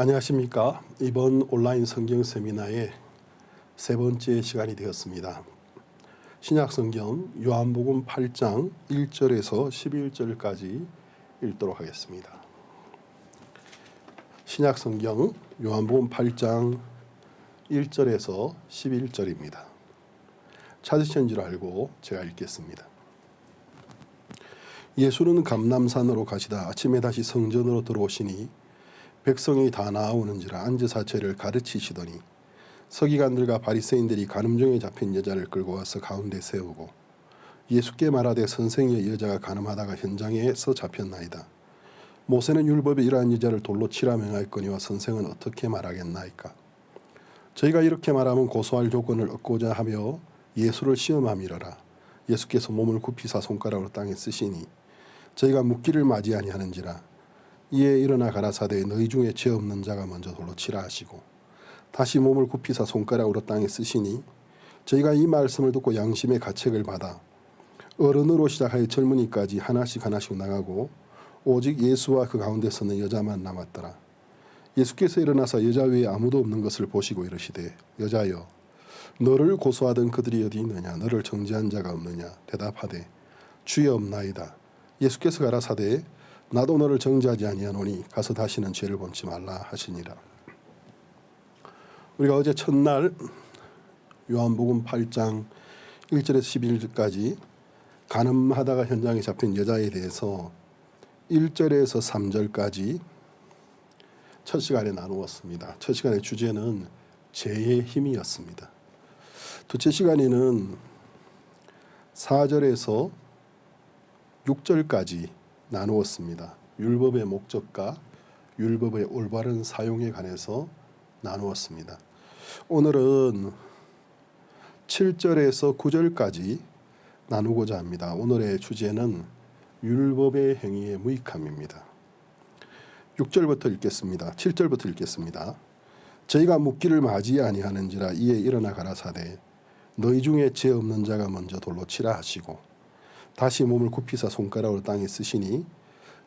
안녕하십니까. 이번 온라인 성경 세미나의 세 번째 시간이 되었습니다. 신약성경 요한복음 8장 1절에서 11절까지 읽도록 하겠습니다. 신약성경 요한복음 8장 1절에서 11절입니다. 찾으신 줄 알고 제가 읽겠습니다. 예수는 감람산으로 가시다 아침에 다시 성전으로 들어오시니 백성이 다 나아오는지라 앉으사 죄를 가르치시더니 서기관들과 바리새인들이 간음중에 잡힌 여자를 끌고 와서 가운데 세우고 예수께 말하되 선생의 여자가 간음하다가 현장에서 잡혔나이다. 모세는 율법에 이러한 여자를 돌로 치라 명하였거니와 선생은 어떻게 말하겠나이까. 저희가 이렇게 말하면 고소할 조건을 얻고자 하며 예수를 시험함이러라. 예수께서 몸을 굽히사 손가락으로 땅에 쓰시니 저희가 묻기를 맞이 아니하는지라. 이에 일어나 가라사대 너희 중에 죄 없는 자가 먼저 돌로 치라 하시고 다시 몸을 굽히사 손가락으로 땅에 쓰시니 저희가 이 말씀을 듣고 양심의 가책을 받아 어른으로 시작하여 젊은이까지 하나씩 나가고 오직 예수와 그 가운데 서는 여자만 남았더라. 예수께서 일어나서 여자 외에 아무도 없는 것을 보시고 이르시되 여자여 너를 고소하던 그들이 어디 있느냐. 너를 정죄한 자가 없느냐. 대답하되 주여 없나이다. 예수께서 가라사대 나도 너를 정죄하지 아니하노니 가서 다시는 죄를 범치 말라 하시니라. 우리가 어제 첫날 요한복음 8장 1절에서 11절까지 간음하다가 현장에 잡힌 여자에 대해서 1절에서 3절까지 첫 시간에 나누었습니다. 첫 시간의 주제는 죄의 힘이었습니다. 두째 시간에는 4절에서 6절까지 나누었습니다. 율법의 목적과 율법의 올바른 사용에 관해서 나누었습니다. 오늘은 7절에서 9절까지 나누고자 합니다. 오늘의 주제는 율법의 행위의 무익함입니다. 6절부터 읽겠습니다. 7절부터 읽겠습니다. 저희가 묻기를 맞이 아니하는지라. 이에 일어나 가라사대 너희 중에 죄 없는 자가 먼저 돌로 치라 하시고 다시 몸을 굽히사 손가락으로 땅에 쓰시니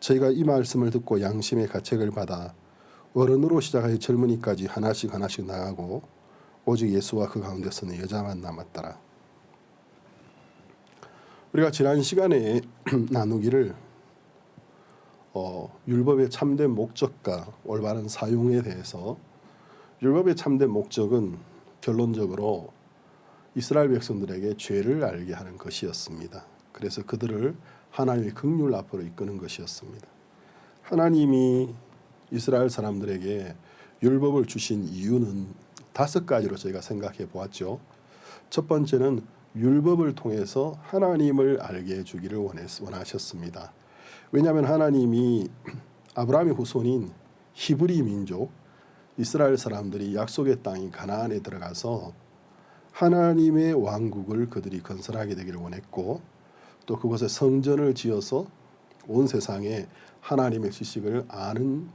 저희가 이 말씀을 듣고 양심의 가책을 받아 어른으로 시작하여 젊은이까지 하나씩 나가고 오직 예수와 그 가운데 서는 여자만 남았더라. 우리가 지난 시간에 나누기를 율법의 참된 목적과 올바른 사용에 대해서 율법의 참된 목적은 결론적으로 이스라엘 백성들에게 죄를 알게 하는 것이었습니다. 그래서 그들을 하나님의 긍휼 앞으로 이끄는 것이었습니다. 하나님이 이스라엘 사람들에게 율법을 주신 이유는 5가지로 저희가 생각해 보았죠. 첫 번째는 율법을 통해서 하나님을 알게 해주기를 원하셨습니다. 왜냐하면 하나님이 아브라함의 후손인 히브리 민족 이스라엘 사람들이 약속의 땅인 가나안에 들어가서 하나님의 왕국을 그들이 건설하게 되기를 원했고 또 그곳에 성전을 지어서 온 세상에 하나님의 지식을 아는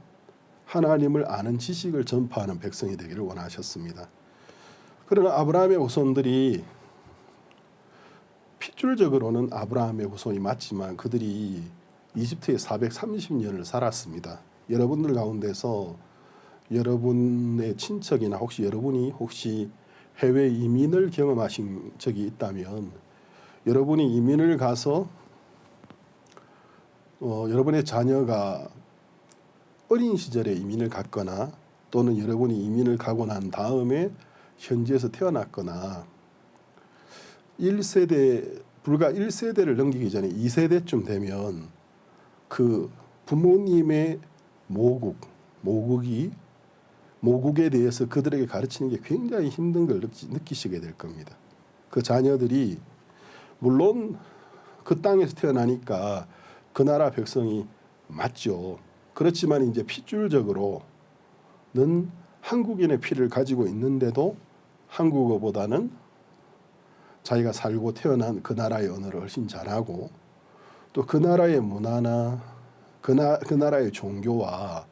하나님을 아는 지식을 전파하는 백성이 되기를 원하셨습니다. 그러나 아브라함의 후손들이 핏줄적으로는 아브라함의 후손이 맞지만 그들이 이집트에 430년을 살았습니다. 여러분들 가운데서 여러분의 친척이나 여러분이 해외 이민을 경험하신 적이 있다면 여러분이 이민을 가서 여러분의 자녀가 어린 시절에 이민을 갔거나 또는 여러분이 이민을 가고 난 다음에 현지에서 태어났거나 불과 1세대를 넘기기 전에 2세대쯤 되면 그 부모님의 모국에 대해서 그들에게 가르치는 게 굉장히 힘든 걸 느끼시게 될 겁니다. 그 자녀들이 물론 그 땅에서 태어나니까 그 나라 백성이 맞죠. 그렇지만 이제 핏줄적으로는 한국인의 피를 가지고 있는데도 한국어보다는 자기가 살고 태어난 그 나라의 언어를 훨씬 잘하고 또 그 나라의 문화나 그 나라의 종교와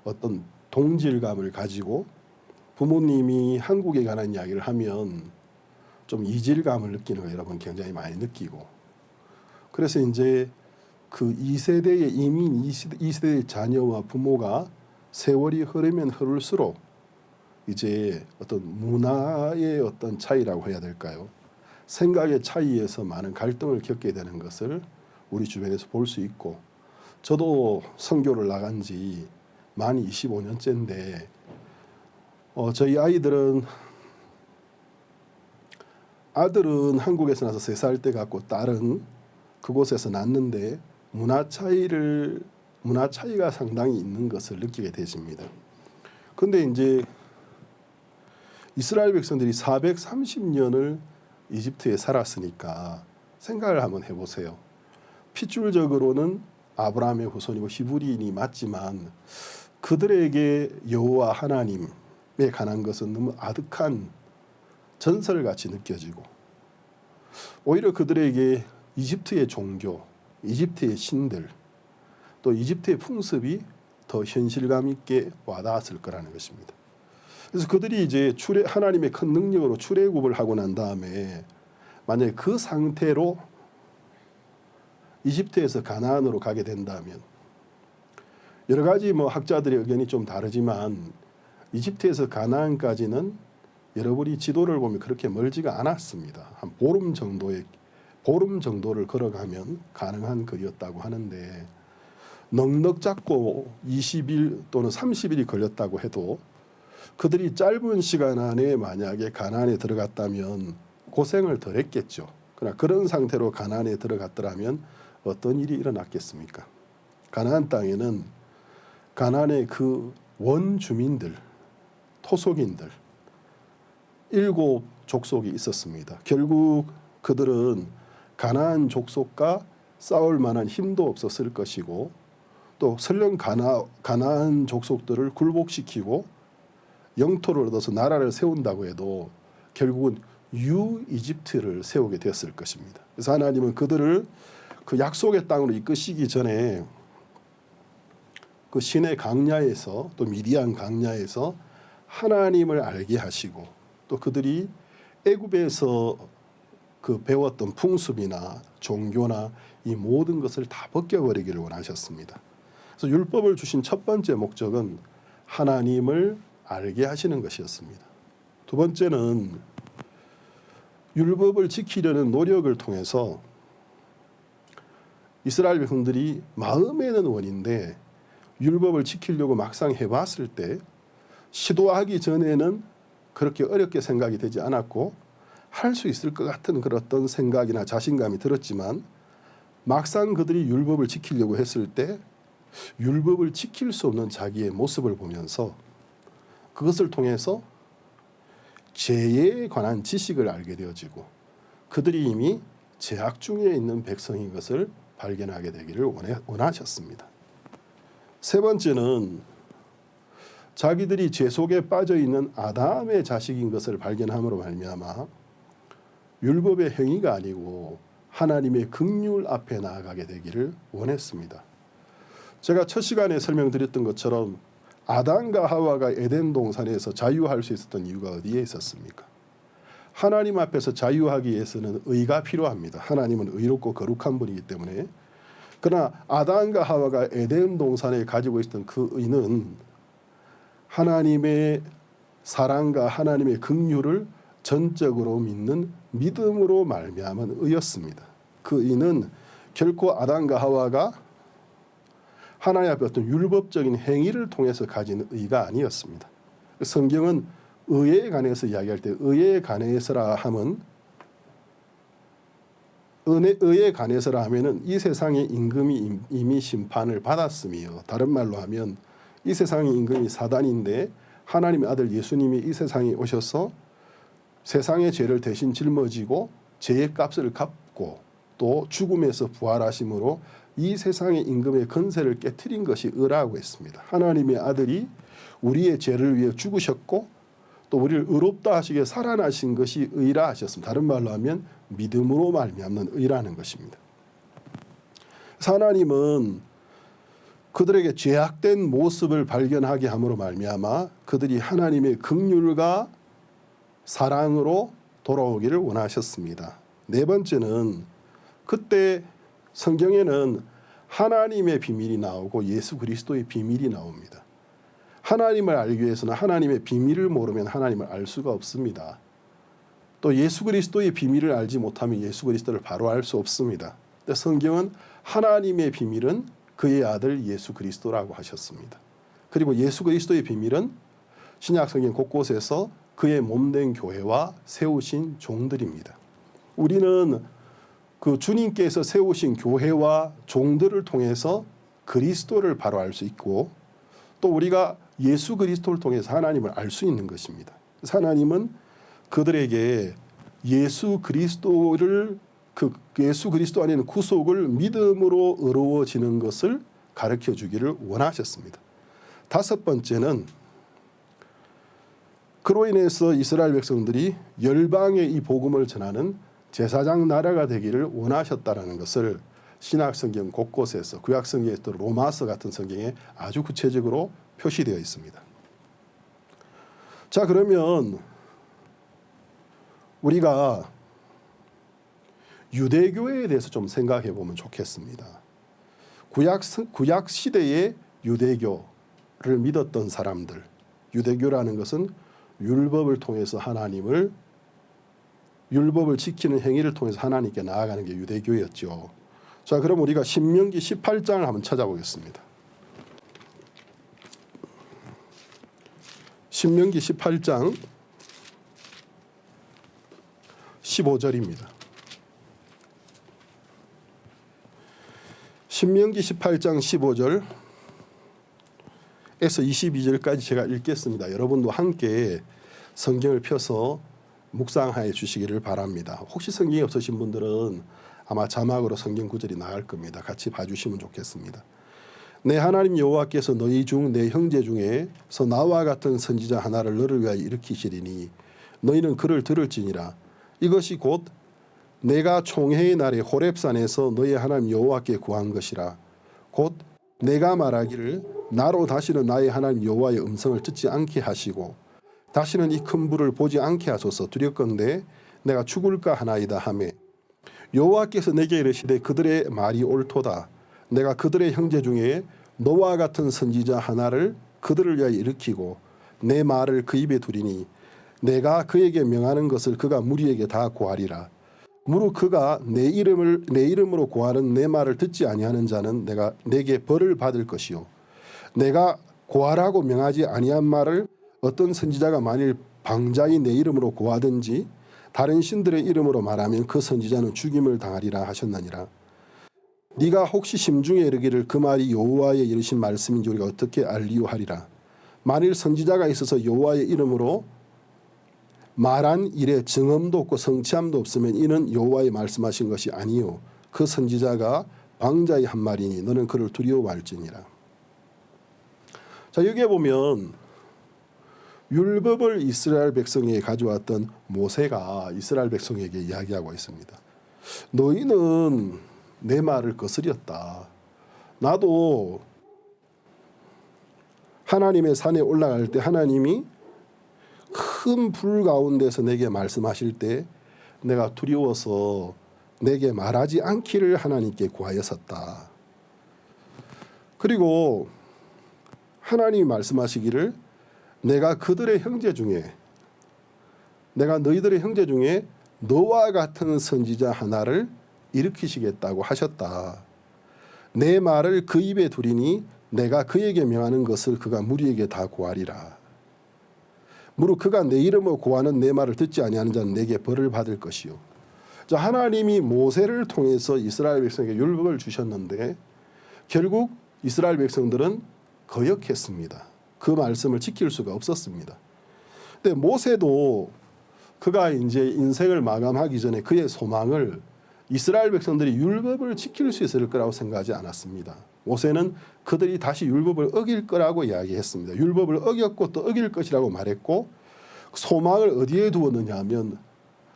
어떤 동질감을 가지고 부모님이 한국에 관한 이야기를 하면 좀 이질감을 느끼는 거 여러분 굉장히 많이 느끼고 그래서 이제 그 2세대의 이민 2세대의 자녀와 부모가 세월이 흐르면 흐를수록 이제 어떤 문화의 어떤 차이라고 해야 될까요? 생각의 차이에서 많은 갈등을 겪게 되는 것을 우리 주변에서 볼 수 있고, 저도 선교를 나간 지 만 25년째인데 저희 아들은 한국에서 나서 3살 때 갖고 딸은 그곳에서 낳는데 문화 차이가 상당히 있는 것을 느끼게 되십니다. 근데 이제 이스라엘 백성들이 430년을 이집트에 살았으니까 생각을 한번 해보세요. 핏줄적으로는 아브라함의 후손이고 히브리인이 맞지만 그들에게 여호와 하나님에 관한 것은 너무 아득한 전설같이 느껴지고, 오히려 그들에게 이집트의 종교, 이집트의 신들, 또 이집트의 풍습이 더 현실감 있게 와닿았을 거라는 것입니다. 그래서 그들이 이제 하나님의 큰 능력으로 출애굽을 하고 난 다음에 만약에 그 상태로 이집트에서 가나안으로 가게 된다면, 여러 가지 학자들의 의견이 좀 다르지만 이집트에서 가나안까지는 여러분이 지도를 보면 그렇게 멀지가 않았습니다. 한 보름 정도를 걸어가면 가능한 거리였다고 하는데, 넉넉 잡고 20일 또는 30일이 걸렸다고 해도 그들이 짧은 시간 안에 만약에 가나안에 들어갔다면 고생을 덜 했겠죠. 그러나 그런 상태로 가나안에 들어갔더라면 어떤 일이 일어났겠습니까? 가나안 땅에는 가나안의 그 원주민들, 토속인들 7 족속이 있었습니다. 결국 그들은 가나안 족속과 싸울 만한 힘도 없었을 것이고, 또 설령 가나안 족속들을 굴복시키고 영토를 얻어서 나라를 세운다고 해도 결국은 유이집트를 세우게 되었을 것입니다. 그래서 하나님은 그들을 그 약속의 땅으로 이끄시기 전에 그 시내 강야에서, 또 미디안 강야에서 하나님을 알게 하시고, 또 그들이 애굽에서 그 배웠던 풍습이나 종교나 이 모든 것을 다 벗겨버리기를 원하셨습니다. 그래서 율법을 주신 첫 번째 목적은 하나님을 알게 하시는 것이었습니다. 두 번째는 율법을 지키려는 노력을 통해서 이스라엘 백성들이 마음에는 원인데 율법을 지키려고 막상 해봤을 때 시도하기 전에는 그렇게 어렵게 생각이 되지 않았고 할 수 있을 것 같은 그런 어떤 생각이나 자신감이 들었지만, 막상 그들이 율법을 지키려고 했을 때 율법을 지킬 수 없는 자기의 모습을 보면서 그것을 통해서 죄에 관한 지식을 알게 되어지고, 그들이 이미 죄악 중에 있는 백성인 것을 발견하게 되기를 원하셨습니다. 세 번째는 자기들이 죄 속에 빠져 있는 아담의 자식인 것을 발견함으로 말미암아 율법의 행위가 아니고 하나님의 긍휼 앞에 나아가게 되기를 원했습니다. 제가 첫 시간에 설명드렸던 것처럼 아담과 하와가 에덴 동산에서 자유할 수 있었던 이유가 어디에 있었습니까? 하나님 앞에서 자유하기 위해서는 의가 필요합니다. 하나님은 의롭고 거룩한 분이기 때문에. 그러나 아담과 하와가 에덴 동산에 가지고 있었던 그 의는 하나님의 사랑과 하나님의 긍휼을 전적으로 믿는 믿음으로 말미암은 의였습니다. 그 의는 결코 아담과 하와가 하나님 앞에 어떤 율법적인 행위를 통해서 가진 의가 아니었습니다. 성경은 의에 관해서 이야기할 때 의에 관해서라 하면 의에 관해서라 하면은 이 세상의 임금이 이미 심판을 받았으며, 다른 말로 하면 이 세상의 임금이 사단인데 하나님의 아들 예수님이 이 세상에 오셔서 세상의 죄를 대신 짊어지고 죄의 값을 갚고 또 죽음에서 부활하심으로 이 세상의 임금의 권세를 깨트린 것이 의라고 했습니다. 하나님의 아들이 우리의 죄를 위해 죽으셨고 또 우리를 의롭다 하시게 살아나신 것이 의라 하셨습니다. 다른 말로 하면 믿음으로 말미암는 의라는 것입니다. 하나님은 그들에게 죄악된 모습을 발견하게 함으로 말미암아 그들이 하나님의 긍휼과 사랑으로 돌아오기를 원하셨습니다. 네 번째는 그때 성경에는 하나님의 비밀이 나오고 예수 그리스도의 비밀이 나옵니다. 하나님을 알기 위해서는 하나님의 비밀을 모르면 하나님을 알 수가 없습니다. 또 예수 그리스도의 비밀을 알지 못하면 예수 그리스도를 바로 알 수 없습니다. 성경은 하나님의 비밀은 그의 아들 예수 그리스도라고 하셨습니다. 그리고 예수 그리스도의 비밀은 신약 성경 곳곳에서 그의 몸된 교회와 세우신 종들입니다. 우리는 그 주님께서 세우신 교회와 종들을 통해서 그리스도를 바로 알 수 있고 또 우리가 예수 그리스도를 통해서 하나님을 알 수 있는 것입니다. 하나님은 그들에게 예수 그리스도 안에는 구속을 믿음으로 의로워지는 것을 가르쳐 주기를 원하셨습니다. 다섯 번째는 그로 인해서 이스라엘 백성들이 열방에 이 복음을 전하는 제사장 나라가 되기를 원하셨다라는 것을 신약 성경 곳곳에서 구약 성경에서 로마서 같은 성경에 아주 구체적으로 표시되어 있습니다. 자, 그러면 우리가 유대교에 대해서 좀 생각해 보면 좋겠습니다. 구약 시대의 유대교를 믿었던 사람들, 유대교라는 것은 율법을 통해서 율법을 지키는 행위를 통해서 하나님께 나아가는 게 유대교였죠. 자, 그럼 우리가 신명기 18장을 한번 찾아보겠습니다. 신명기 18장 15절입니다. 신명기 18장 15절에서 22절까지 제가 읽겠습니다. 여러분도 함께 성경을 펴서 묵상하여 주시기를 바랍니다. 혹시 성경이 없으신 분들은 아마 자막으로 성경 구절이 나갈 겁니다. 같이 봐주시면 좋겠습니다. 내 하나님 여호와께서 너희 중 내 형제 중에서 나와 같은 선지자 하나를 너를 위하여 일으키시리니 너희는 그를 들을지니라. 이것이 곧 내가 총회의 날에 호렙산에서 너희 하나님 여호와께 구한 것이라. 곧 내가 말하기를 나로 다시는 나의 하나님 여호와의 음성을 듣지 않게 하시고 다시는 이 큰 불을 보지 않게 하소서. 두렵건대 내가 죽을까 하나이다 하매 여호와께서 내게 이르시되 그들의 말이 옳도다. 내가 그들의 형제 중에 너와 같은 선지자 하나를 그들을 위하여 일으키고 내 말을 그 입에 두리니 내가 그에게 명하는 것을 그가 무리에게 다 고하리라. 무릇 그가 내 이름으로 고하는 내 말을 듣지 아니하는 자는 내가 내게 벌을 받을 것이요 내가 고하라고 명하지 아니한 말을 어떤 선지자가 만일 방자히 내 이름으로 고하든지 다른 신들의 이름으로 말하면 그 선지자는 죽임을 당하리라 하셨느니라. 네가 혹시 심중에 이르기를 그 말이 여호와의 이르신 말씀인지 우리가 어떻게 알리요 하리라. 만일 선지자가 있어서 여호와의 이름으로 말한 일에 증언도 없고 성취함도 없으면 이는 여호와의 말씀하신 것이 아니요 그 선지자가 방자의 한 말이니 너는 그를 두려워할지니라. 자, 여기에 보면 율법을 이스라엘 백성에게 가져왔던 모세가 이스라엘 백성에게 이야기하고 있습니다. 너희는 내 말을 거스렸다. 나도 하나님의 산에 올라갈 때 하나님이 큰 불 가운데서 내게 말씀하실 때 내가 두려워서 내게 말하지 않기를 하나님께 구하였었다. 그리고 하나님이 말씀하시기를 내가 너희들의 형제 중에 너와 같은 선지자 하나를 일으키시겠다고 하셨다. 내 말을 그 입에 두리니 내가 그에게 명하는 것을 그가 무리에게 다 고하리라. 무릇 그가 내 이름으로 고하는 내 말을 듣지 아니하는 자는 내게 벌을 받을 것이요. 자, 하나님이 모세를 통해서 이스라엘 백성에게 율법을 주셨는데 결국 이스라엘 백성들은 거역했습니다. 그 말씀을 지킬 수가 없었습니다. 근데 모세도 그가 이제 인생을 마감하기 전에 그의 소망을 이스라엘 백성들이 율법을 지킬 수 있을 거라고 생각하지 않았습니다. 모세는 그들이 다시 율법을 어길 거라고 이야기했습니다. 율법을 어겼고 또 어길 것이라고 말했고 소망을 어디에 두었느냐 하면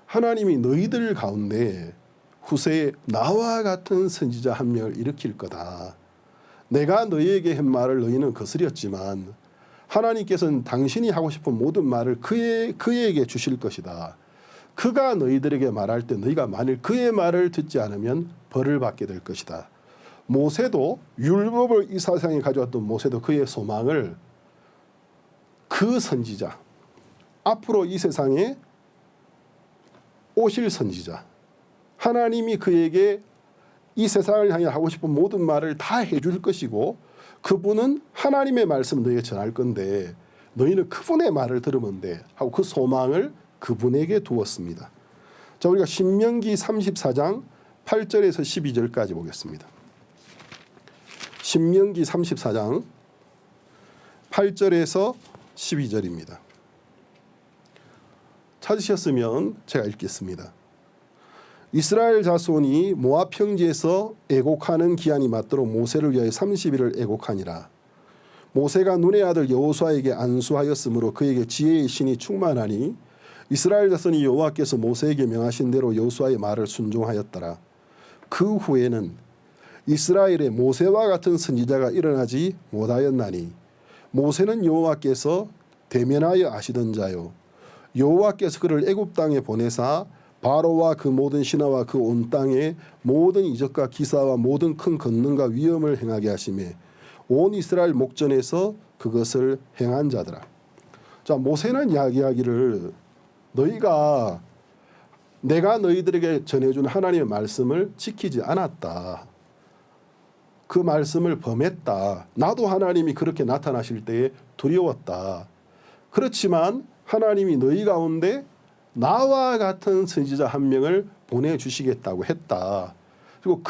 하나님이 너희들 가운데 후세에 나와 같은 선지자 한 명을 일으킬 거다. 내가 너희에게 한 말을 너희는 거스렸지만 하나님께서는 당신이 하고 싶은 모든 말을 그에게 주실 것이다. 그가 너희들에게 말할 때 너희가 만일 그의 말을 듣지 않으면 벌을 받게 될 것이다. 모세도 율법을 이 세상에 가져왔던 모세도 그의 소망을 그 선지자, 앞으로 이 세상에 오실 선지자, 하나님이 그에게 이 세상을 향해 하고 싶은 모든 말을 다 해줄 것이고 그분은 하나님의 말씀을 너희에게 전할 건데 너희는 그분의 말을 들으면 돼 하고 그 소망을 그분에게 두었습니다. 자, 우리가 신명기 34장 8절에서 12절까지 보겠습니다. 신명기 34장 8절에서 12절입니다. 찾으셨으면 제가 읽겠습니다. 이스라엘 자손이 모압 평지에서 애곡하는 기한이 맞도록 모세를 위하여 30일을 애곡하니라. 모세가 눈의 아들 여호수아에게 안수하였으므로 그에게 지혜의 신이 충만하니 이스라엘 자손이 여호와께서 모세에게 명하신 대로 여호수아의 말을 순종하였더라. 그 후에는 이스라엘에 모세와 같은 선지자가 일어나지 못하였나니 모세는 여호와께서 대면하여 아시던 자요 여호와께서 그를 애굽 땅에 보내사 바로와 그 모든 신하와 그 온 땅에 모든 이적과 기사와 모든 큰 권능과 위엄을 행하게 하시매 온 이스라엘 목전에서 그것을 행한 자더라. 자, 모세는 이야기하기를 너희가 내가 너희들에게 전해준 하나님의 말씀을 지키지 않았다. 그 말씀을 범했다. 나도 하나님이 그렇게 나타나실 때에 두려웠다. 그렇지만 하나님이 너희 가운데 나와 같은 선지자 한 명을 보내주시겠다고 했다. 그리고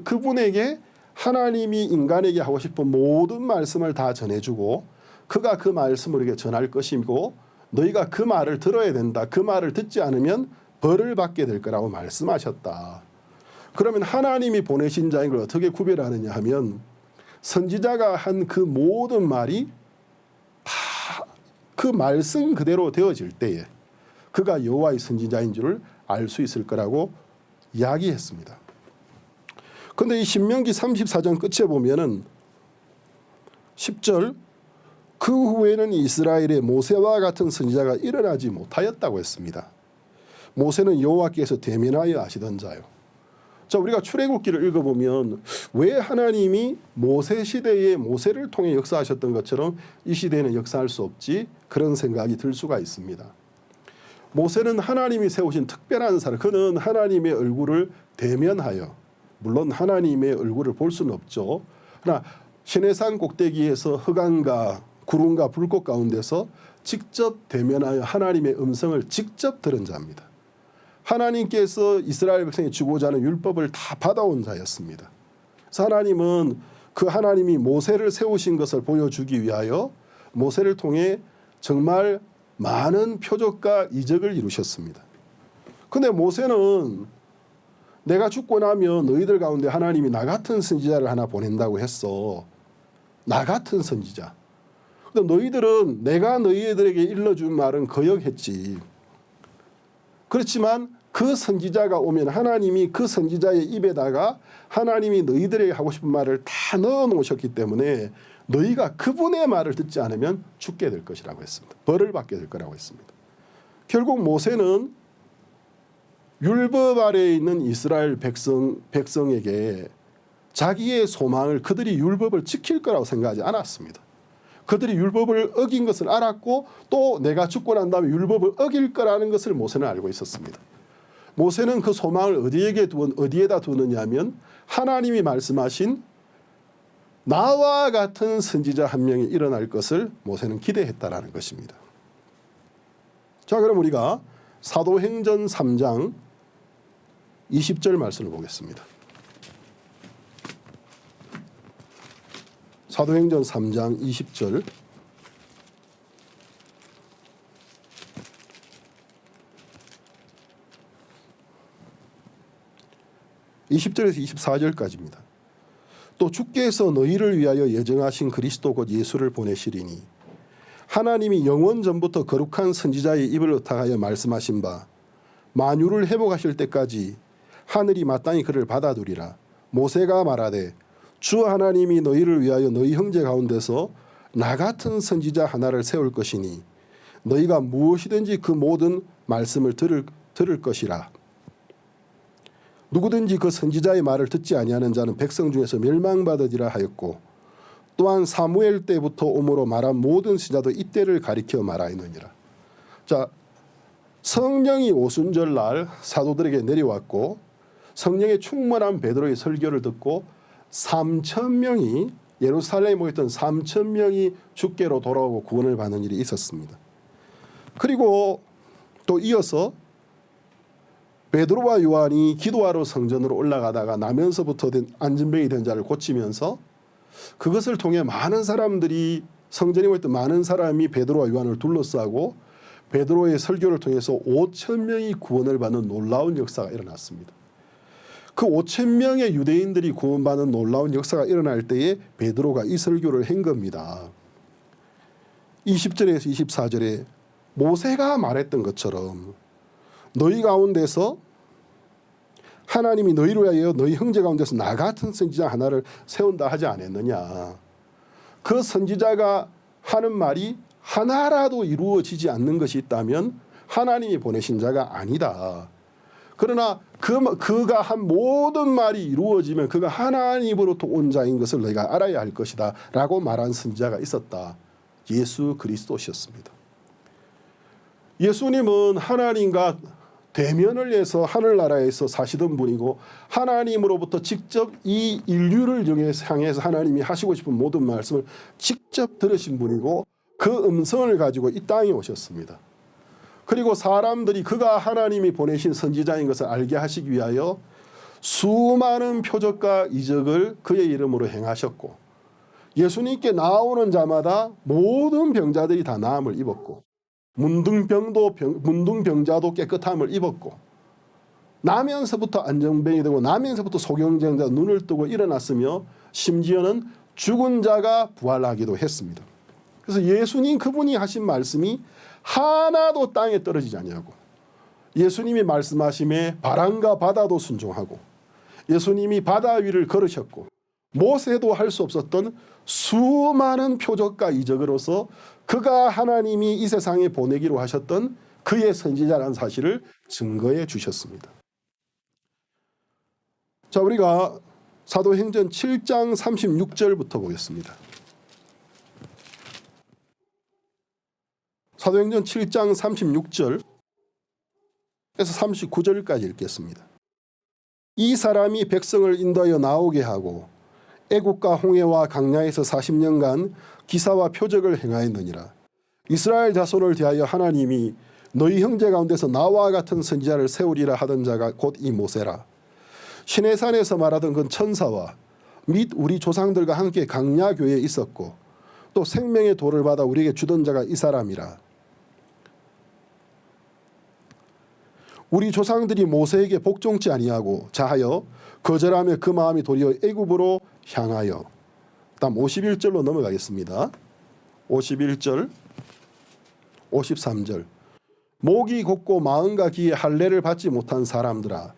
그분에게 하나님이 인간에게 하고 싶은 모든 말씀을 다 전해주고 그가 그 말씀을 우리에게 전할 것이고 너희가 그 말을 들어야 된다. 그 말을 듣지 않으면 벌을 받게 될 거라고 말씀하셨다. 그러면 하나님이 보내신 자인 걸 어떻게 구별하느냐 하면 선지자가 한 그 모든 말이 다 그 말씀 그대로 되어질 때에 그가 여호와의 선지자인 줄을 알 수 있을 거라고 이야기했습니다. 그런데 이 신명기 34장 끝에 보면은 10절 그 후에는 이스라엘에 모세와 같은 선지자가 일어나지 못하였다고 했습니다. 모세는 여호와께서 대면하여 아시던 자요. 자, 우리가 출애굽기를 읽어보면 왜 하나님이 모세 시대에 모세를 통해 역사하셨던 것처럼 이 시대에는 역사할 수 없지? 그런 생각이 들 수가 있습니다. 모세는 하나님이 세우신 특별한 사람, 그는 하나님의 얼굴을 대면하여, 물론 하나님의 얼굴을 볼 수는 없죠. 그러나 시내산 꼭대기에서 흑암과 구름과 불꽃 가운데서 직접 대면하여 하나님의 음성을 직접 들은 자입니다. 하나님께서 이스라엘 백성이 주고자 하는 율법을 다 받아온 자였습니다. 그래서 하나님은 그 하나님이 모세를 세우신 것을 보여주기 위하여 모세를 통해 정말 많은 표적과 이적을 이루셨습니다. 그런데 모세는 내가 죽고 나면 너희들 가운데 하나님이 나 같은 선지자를 하나 보낸다고 했어. 나 같은 선지자. 근데 너희들은 내가 너희들에게 일러준 말은 거역했지. 그렇지만 그 선지자가 오면 하나님이 그 선지자의 입에다가 하나님이 너희들에게 하고 싶은 말을 다 넣어 놓으셨기 때문에 너희가 그분의 말을 듣지 않으면 죽게 될 것이라고 했습니다. 벌을 받게 될 거라고 했습니다. 결국 모세는 율법 아래에 있는 이스라엘 백성에게 자기의 소망을 그들이 율법을 지킬 거라고 생각하지 않았습니다. 그들이 율법을 어긴 것을 알았고 또 내가 죽고 난 다음에 율법을 어길 거라는 것을 모세는 알고 있었습니다. 모세는 그 소망을 어디에다 두느냐 하면 하나님이 말씀하신 나와 같은 선지자 한 명이 일어날 것을 모세는 기대했다라는 것입니다. 자, 그럼 우리가 사도행전 3장 20절 말씀을 보겠습니다. 사도행전 3장 20절. (20절에서) 24절까지입니다. 또 주께서 너희를 위하여 예정하신 그리스도 곧 예수를 보내시리니 하나님이 영원 전부터 거룩한 선지자의 입을 의탁하여 말씀하신 바 만유를 회복하실 때까지 하늘이 마땅히 그를 받아두리라. 모세가 말하되 주 하나님이 너희를 위하여 너희 형제 가운데서 나 같은 선지자 하나를 세울 것이니 너희가 무엇이든지 그 모든 말씀을 들을 것이라. 누구든지 그 선지자의 말을 듣지 아니하는 자는 백성 중에서 멸망받으리라 하였고 또한 사무엘 때부터 오므로 말한 모든 선지자도 이때를 가리켜 말하였느니라. 자, 성령이 오순절날 사도들에게 내려왔고 성령의 충만한 베드로의 설교를 듣고 3,000명이 예루살렘에 모였던 3,000명이 주께로 돌아오고 구원을 받는 일이 있었습니다. 그리고 또 이어서 베드로와 요한이 기도하러 성전으로 올라가다가 나면서부터 안진병이 된 자를 고치면서 그것을 통해 많은 사람들이 성전에 모였던 많은 사람이 베드로와 요한을 둘러싸고 베드로의 설교를 통해서 5,000명이 구원을 받는 놀라운 역사가 일어났습니다. 그 5,000명의 유대인들이 구원받는 놀라운 역사가 일어날 때에 베드로가 이 설교를 한 겁니다. 20절에서 24절에 모세가 말했던 것처럼 너희 가운데서 하나님이 너희를 위하여 너희 형제 가운데서 나 같은 선지자 하나를 세운다 하지 않았느냐. 그 선지자가 하는 말이 하나라도 이루어지지 않는 것이 있다면 하나님이 보내신 자가 아니다. 그러나 그가 한 모든 말이 이루어지면 그가 하나님으로부터 온 자인 것을 너희가 알아야 할 것이다 라고 말한 선지자가 있었다. 예수 그리스도셨습니다. 예수님은 하나님과 대면을 해서 하늘나라에서 사시던 분이고 하나님으로부터 직접 이 인류를 향해서 하나님이 하시고 싶은 모든 말씀을 직접 들으신 분이고 그 음성을 가지고 이 땅에 오셨습니다. 그리고 사람들이 그가 하나님이 보내신 선지자인 것을 알게 하시기 위하여 수많은 표적과 이적을 그의 이름으로 행하셨고 예수님께 나오는 자마다 모든 병자들이 다 나음을 입었고 문둥병자도 깨끗함을 입었고 나면서부터 안정병이 되고 나면서부터 소경쟁자 눈을 뜨고 일어났으며 심지어는 죽은 자가 부활하기도 했습니다. 그래서 예수님 그분이 하신 말씀이 하나도 땅에 떨어지지 아니하고 예수님이 말씀하심에 바람과 바다도 순종하고 예수님이 바다 위를 걸으셨고 모세도 할 수 없었던 수많은 표적과 이적으로서 그가 하나님이 이 세상에 보내기로 하셨던 그의 선지자라는 사실을 증거해 주셨습니다. 자, 우리가 사도행전 7장 36절부터 보겠습니다. 사도행전 7장 36절에서 39절까지 읽겠습니다. 이 사람이 백성을 인도하여 나오게 하고 애국과 홍해와 강야에서 40년간 기사와 표적을 행하였느니라. 이스라엘 자손을 대하여 하나님이 너희 형제 가운데서 나와 같은 선지자를 세우리라 하던 자가 곧 이 모세라. 시내산에서 말하던 그 천사와 및 우리 조상들과 함께 강야교에 있었고 또 생명의 도를 받아 우리에게 주던 자가 이 사람이라. 우리 조상들이 모세에게 복종치 아니하고 자하여 거절하며 그 마음이 도리어 애굽으로 향하여. 다음 51절로 넘어가겠습니다. 51절 53절 목이 곧고 마음과 귀에 할례를 받지 못한 사람들아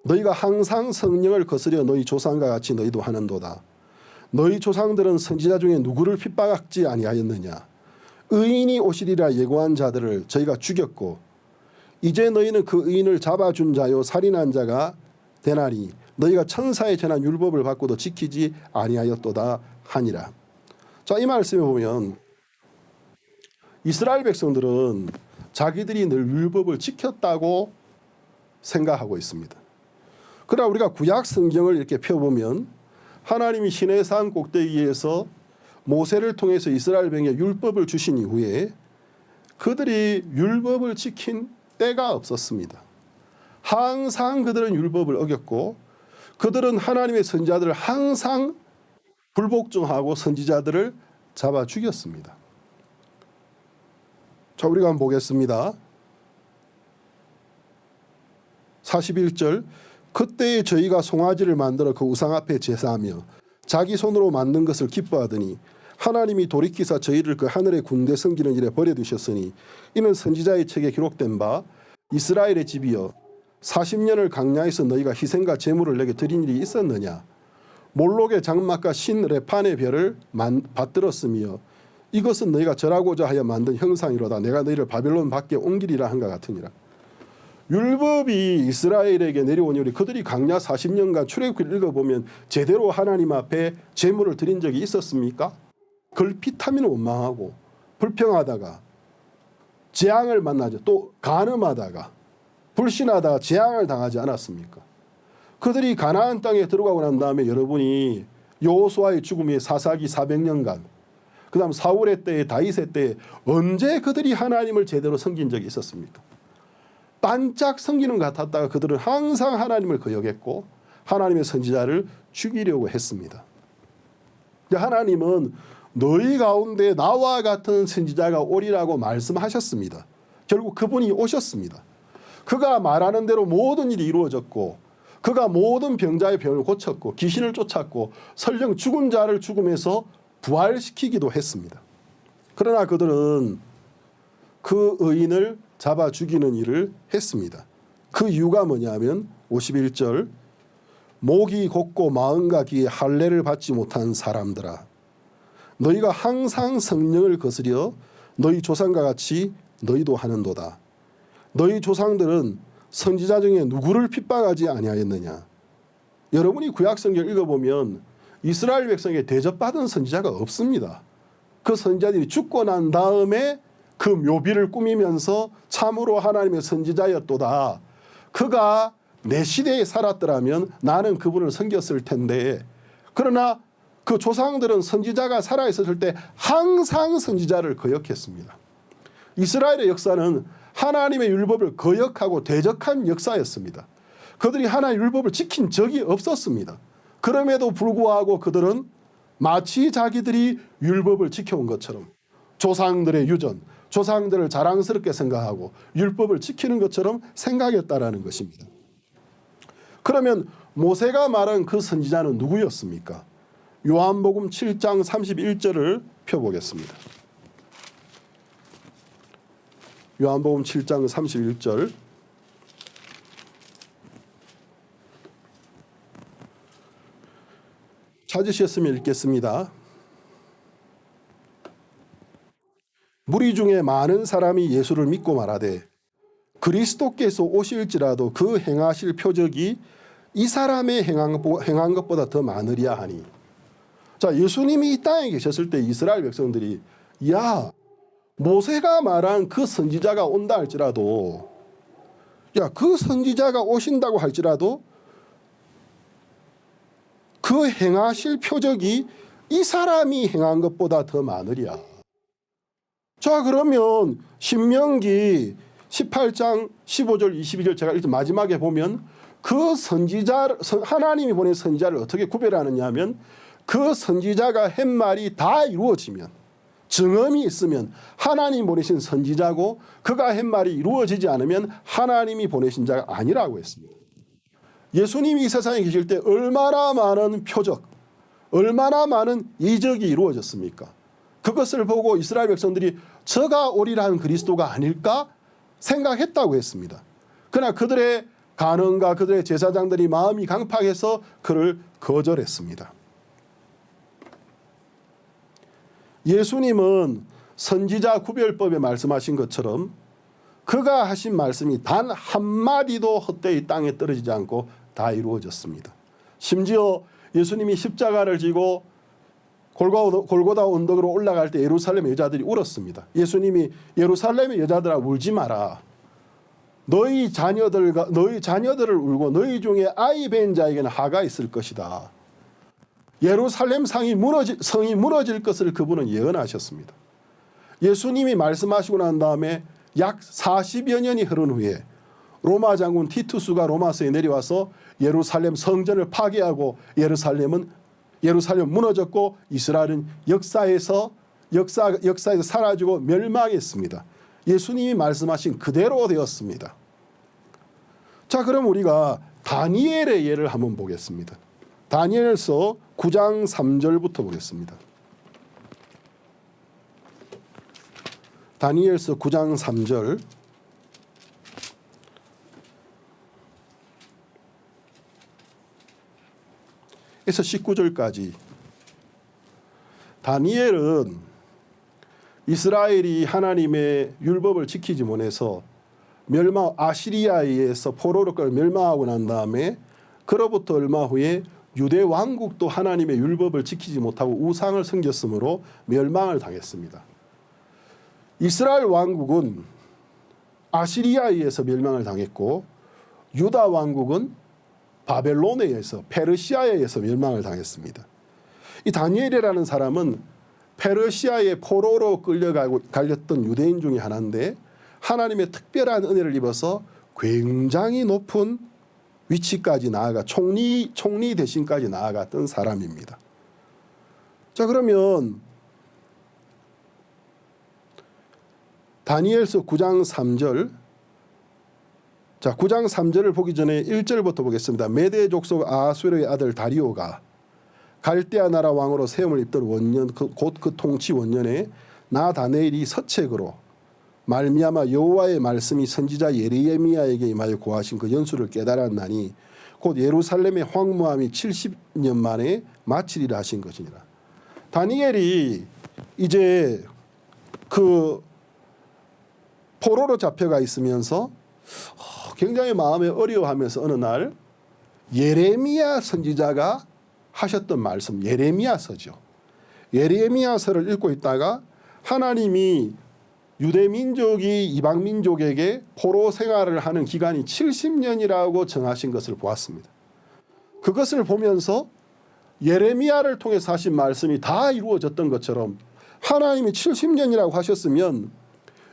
너희가 항상 성령을 거스려 너희 조상과 같이 너희도 하는도다. 너희 조상들은 선지자 중에 누구를 핍박하지 아니하였느냐. 의인이 오시리라 예고한 자들을 저희가 죽였고 이제 너희는 그 의인을 잡아준 자요 살인한 자가 되나니 너희가 천사의 전한 율법을 받고도 지키지 아니하였도다 하니라. 자, 이 말씀에 보면 이스라엘 백성들은 자기들이 늘 율법을 지켰다고 생각하고 있습니다. 그러나 우리가 구약 성경을 이렇게 펴보면 하나님이 시내산 꼭대기에서 모세를 통해서 이스라엘 백성에게 율법을 주신 이후에 그들이 율법을 지킨 때가 없었습니다. 항상 그들은 율법을 어겼고 그들은 하나님의 선지자들을 항상 불복종하고 선지자들을 잡아 죽였습니다. 자, 우리가 한번 보겠습니다. 41절 그때에 저희가 송아지를 만들어 그 우상 앞에 제사하며 자기 손으로 만든 것을 기뻐하더니 하나님이 돌이키사 저희를 그 하늘의 군대 섬기는 일에 버려두셨으니 이는 선지자의 책에 기록된 바 이스라엘의 집이여 40년을 강야에서 너희가 희생과 제물을 내게 드린 일이 있었느냐. 몰록의 장막과 신 레판의 별을 받들었으며 이것은 너희가 절하고자 하여 만든 형상이로다. 내가 너희를 바벨론 밖에 옮기리라 한가 같으니라. 율법이 이스라엘에게 내려온 이후에 그들이 광야 40년간 출애굽기를 읽어보면 제대로 하나님 앞에 제물을 드린 적이 있었습니까? 걸핏하면 원망하고 불평하다가 재앙을 만나죠. 또 간음하다가 불신하다가 재앙을 당하지 않았습니까? 그들이 가나안 땅에 들어가고 난 다음에 여러분이 여호수아의 죽음이 사사기 400년간 그 다음 사울의 때에 다윗의 때에 언제 그들이 하나님을 제대로 섬긴 적이 있었습니까? 반짝 섬기는 것 같았다가 그들은 항상 하나님을 거역했고 하나님의 선지자를 죽이려고 했습니다. 하나님은 너희 가운데 나와 같은 선지자가 오리라고 말씀하셨습니다. 결국 그분이 오셨습니다. 그가 말하는 대로 모든 일이 이루어졌고 그가 모든 병자의 병을 고쳤고 귀신을 쫓았고 설령 죽은 자를 죽음에서 부활시키기도 했습니다. 그러나 그들은 그 의인을 잡아 죽이는 일을 했습니다. 그 이유가 뭐냐면 51절 목이 곧고 마음과 귀에 할례를 받지 못한 사람들아 너희가 항상 성령을 거스려 너희 조상과 같이 너희도 하는도다. 너희 조상들은 선지자 중에 누구를 핍박하지 아니하였느냐. 여러분이 구약성경 읽어보면 이스라엘 백성에 대접받은 선지자가 없습니다. 그 선지자들이 죽고 난 다음에 그 묘비를 꾸미면서 참으로 하나님의 선지자였도다. 그가 내 시대에 살았더라면 나는 그분을 섬겼을 텐데 그러나 그 조상들은 선지자가 살아있었을 때 항상 선지자를 거역했습니다. 이스라엘의 역사는 하나님의 율법을 거역하고 대적한 역사였습니다. 그들이 하나님의 율법을 지킨 적이 없었습니다. 그럼에도 불구하고 그들은 마치 자기들이 율법을 지켜온 것처럼 조상들의 유전, 조상들을 자랑스럽게 생각하고 율법을 지키는 것처럼 생각했다라는 것입니다. 그러면 모세가 말한 그 선지자는 누구였습니까? 요한복음 7장 31절을 펴보겠습니다. 요한복음 7장 31절 찾으셨으면 읽겠습니다. 무리 중에 많은 사람이 예수를 믿고 말하되 그리스도께서 오실지라도 그 행하실 표적이 이 사람의 행한 것보다 더 많으리야 하니. 자, 예수님이 이 땅에 계셨을 때 이스라엘 백성들이 야 모세가 말한 그 선지자가 온다 할지라도 야 그 선지자가 오신다고 할지라도 그 행하실 표적이 이 사람이 행한 것보다 더 많으리야. 자 그러면 신명기 18장 15절 22절 제가 일단 마지막에 보면 그 선지자 하나님이 보낸 선지자를 어떻게 구별하느냐 하면 그 선지자가 한 말이 다 이루어지면 증언이 있으면 하나님 보내신 선지자고 그가 한 말이 이루어지지 않으면 하나님이 보내신 자가 아니라고 했습니다. 예수님이 이 세상에 계실 때 얼마나 많은 표적, 얼마나 많은 이적이 이루어졌습니까? 그것을 보고 이스라엘 백성들이 저가 오리라 는 그리스도가 아닐까 생각했다고 했습니다. 그러나 그들의 간언과 그들의 제사장들이 마음이 강팍해서 그를 거절했습니다. 예수님은 선지자 구별법에 말씀하신 것처럼 그가 하신 말씀이 단 한마디도 헛되이 땅에 떨어지지 않고 다 이루어졌습니다. 심지어 예수님이 십자가를 지고 골고다 언덕으로 올라갈 때 예루살렘 여자들이 울었습니다. 예수님이 예루살렘의 여자들아 울지 마라. 너희 자녀들을 울고 너희 중에 아이 뵌 자에게는 하가 있을 것이다. 예루살렘 성이 무너질 것을 그분은 예언하셨습니다. 예수님이 말씀하시고 난 다음에 약 40여 년이 흐른 후에 로마 장군 티투스가 로마서에 내려와서 예루살렘 성전을 파괴하고 예루살렘 무너졌고 이스라엘은 역사에서 사라지고 멸망했습니다. 예수님이 말씀하신 그대로 되었습니다. 자, 그럼 우리가 다니엘의 예를 한번 보겠습니다. 다니엘서 9장 3절부터 보겠습니다. 다니엘서 9장 3절 에서 19절까지. 다니엘은 이스라엘이 하나님의 율법을 지키지 못해서 아시리아에 의해서 포로로 끌려 멸망하고 난 다음에 그로부터 얼마 후에 유대 왕국도 하나님의 율법을 지키지 못하고 우상을 섬겼으므로 멸망을 당했습니다. 이스라엘 왕국은 아시리아에 의해서 멸망을 당했고 유다 왕국은 바벨론에 의해서 페르시아에 의해서 멸망을 당했습니다. 이 다니엘이라는 사람은 페르시아의 포로로 갈렸던 유대인 중에 하나인데 하나님의 특별한 은혜를 입어서 굉장히 높은 위치까지 나아가 총리 대신까지 나아갔던 사람입니다. 자, 그러면 다니엘서 9장 3절, 자 9장 3절을 보기 전에 1절부터 보겠습니다. 메대 족속 아하수에로의 아들 다리오가 갈대아 나라 왕으로 세움을 입던 원년 곧 그 통치 원년에 나 다니엘이 서책으로 말미암아 여호와의 말씀이 선지자 예레미야에게 임하여 고하신 그 연수를 깨달았나니 곧 예루살렘의 황무함이 70년 만에 마치리라 하신 것이니라. 다니엘이 이제 그 포로로 잡혀가 있으면서 굉장히 마음에 어려워하면서 어느 날 예레미야 선지자가 하셨던 말씀, 예레미야서죠. 예레미야서를 읽고 있다가 하나님이 유대 민족이 이방 민족에게 포로 생활을 하는 기간이 70년이라고 정하신 것을 보았습니다. 그것을 보면서 예레미야를 통해서 하신 말씀이 다 이루어졌던 것처럼 하나님이 70년이라고 하셨으면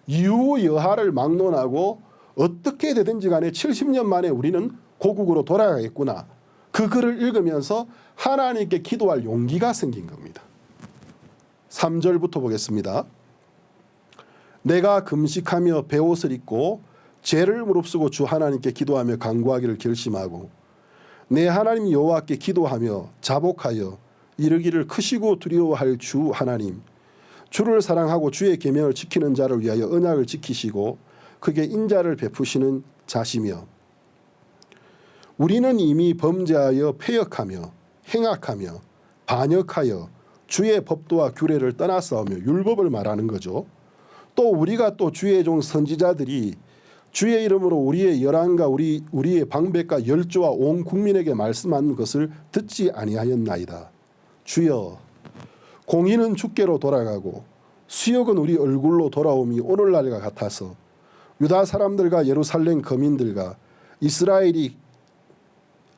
유여하를 막론하고 어떻게 되든지 간에 70년 만에 우리는 고국으로 돌아가겠구나. 그 글을 읽으면서 하나님께 기도할 용기가 생긴 겁니다. 3절부터 보겠습니다. 내가 금식하며 베옷을 입고 죄를 무릅쓰고 주 하나님께 기도하며 간구하기를 결심하고 내 하나님 여호와께 기도하며 자복하여 이르기를 크시고 두려워할 주 하나님 주를 사랑하고 주의 계명을 지키는 자를 위하여 언약을 지키시고 그게 인자를 베푸시는 자시며 우리는 이미 범죄하여 패역하며 행악하며 반역하여 주의 법도와 규례를 떠나싸우며 율법을 말하는 거죠. 또 우리가 또 주의 종 선지자들이 주의 이름으로 우리의 열왕과 우리의 방백과 열조와 온 국민에게 말씀한 것을 듣지 아니하였나이다. 주여 공의는 주께로 돌아가고 수욕은 우리 얼굴로 돌아옴이 오늘날과 같아서 유다 사람들과 예루살렘 거민들과 이스라엘이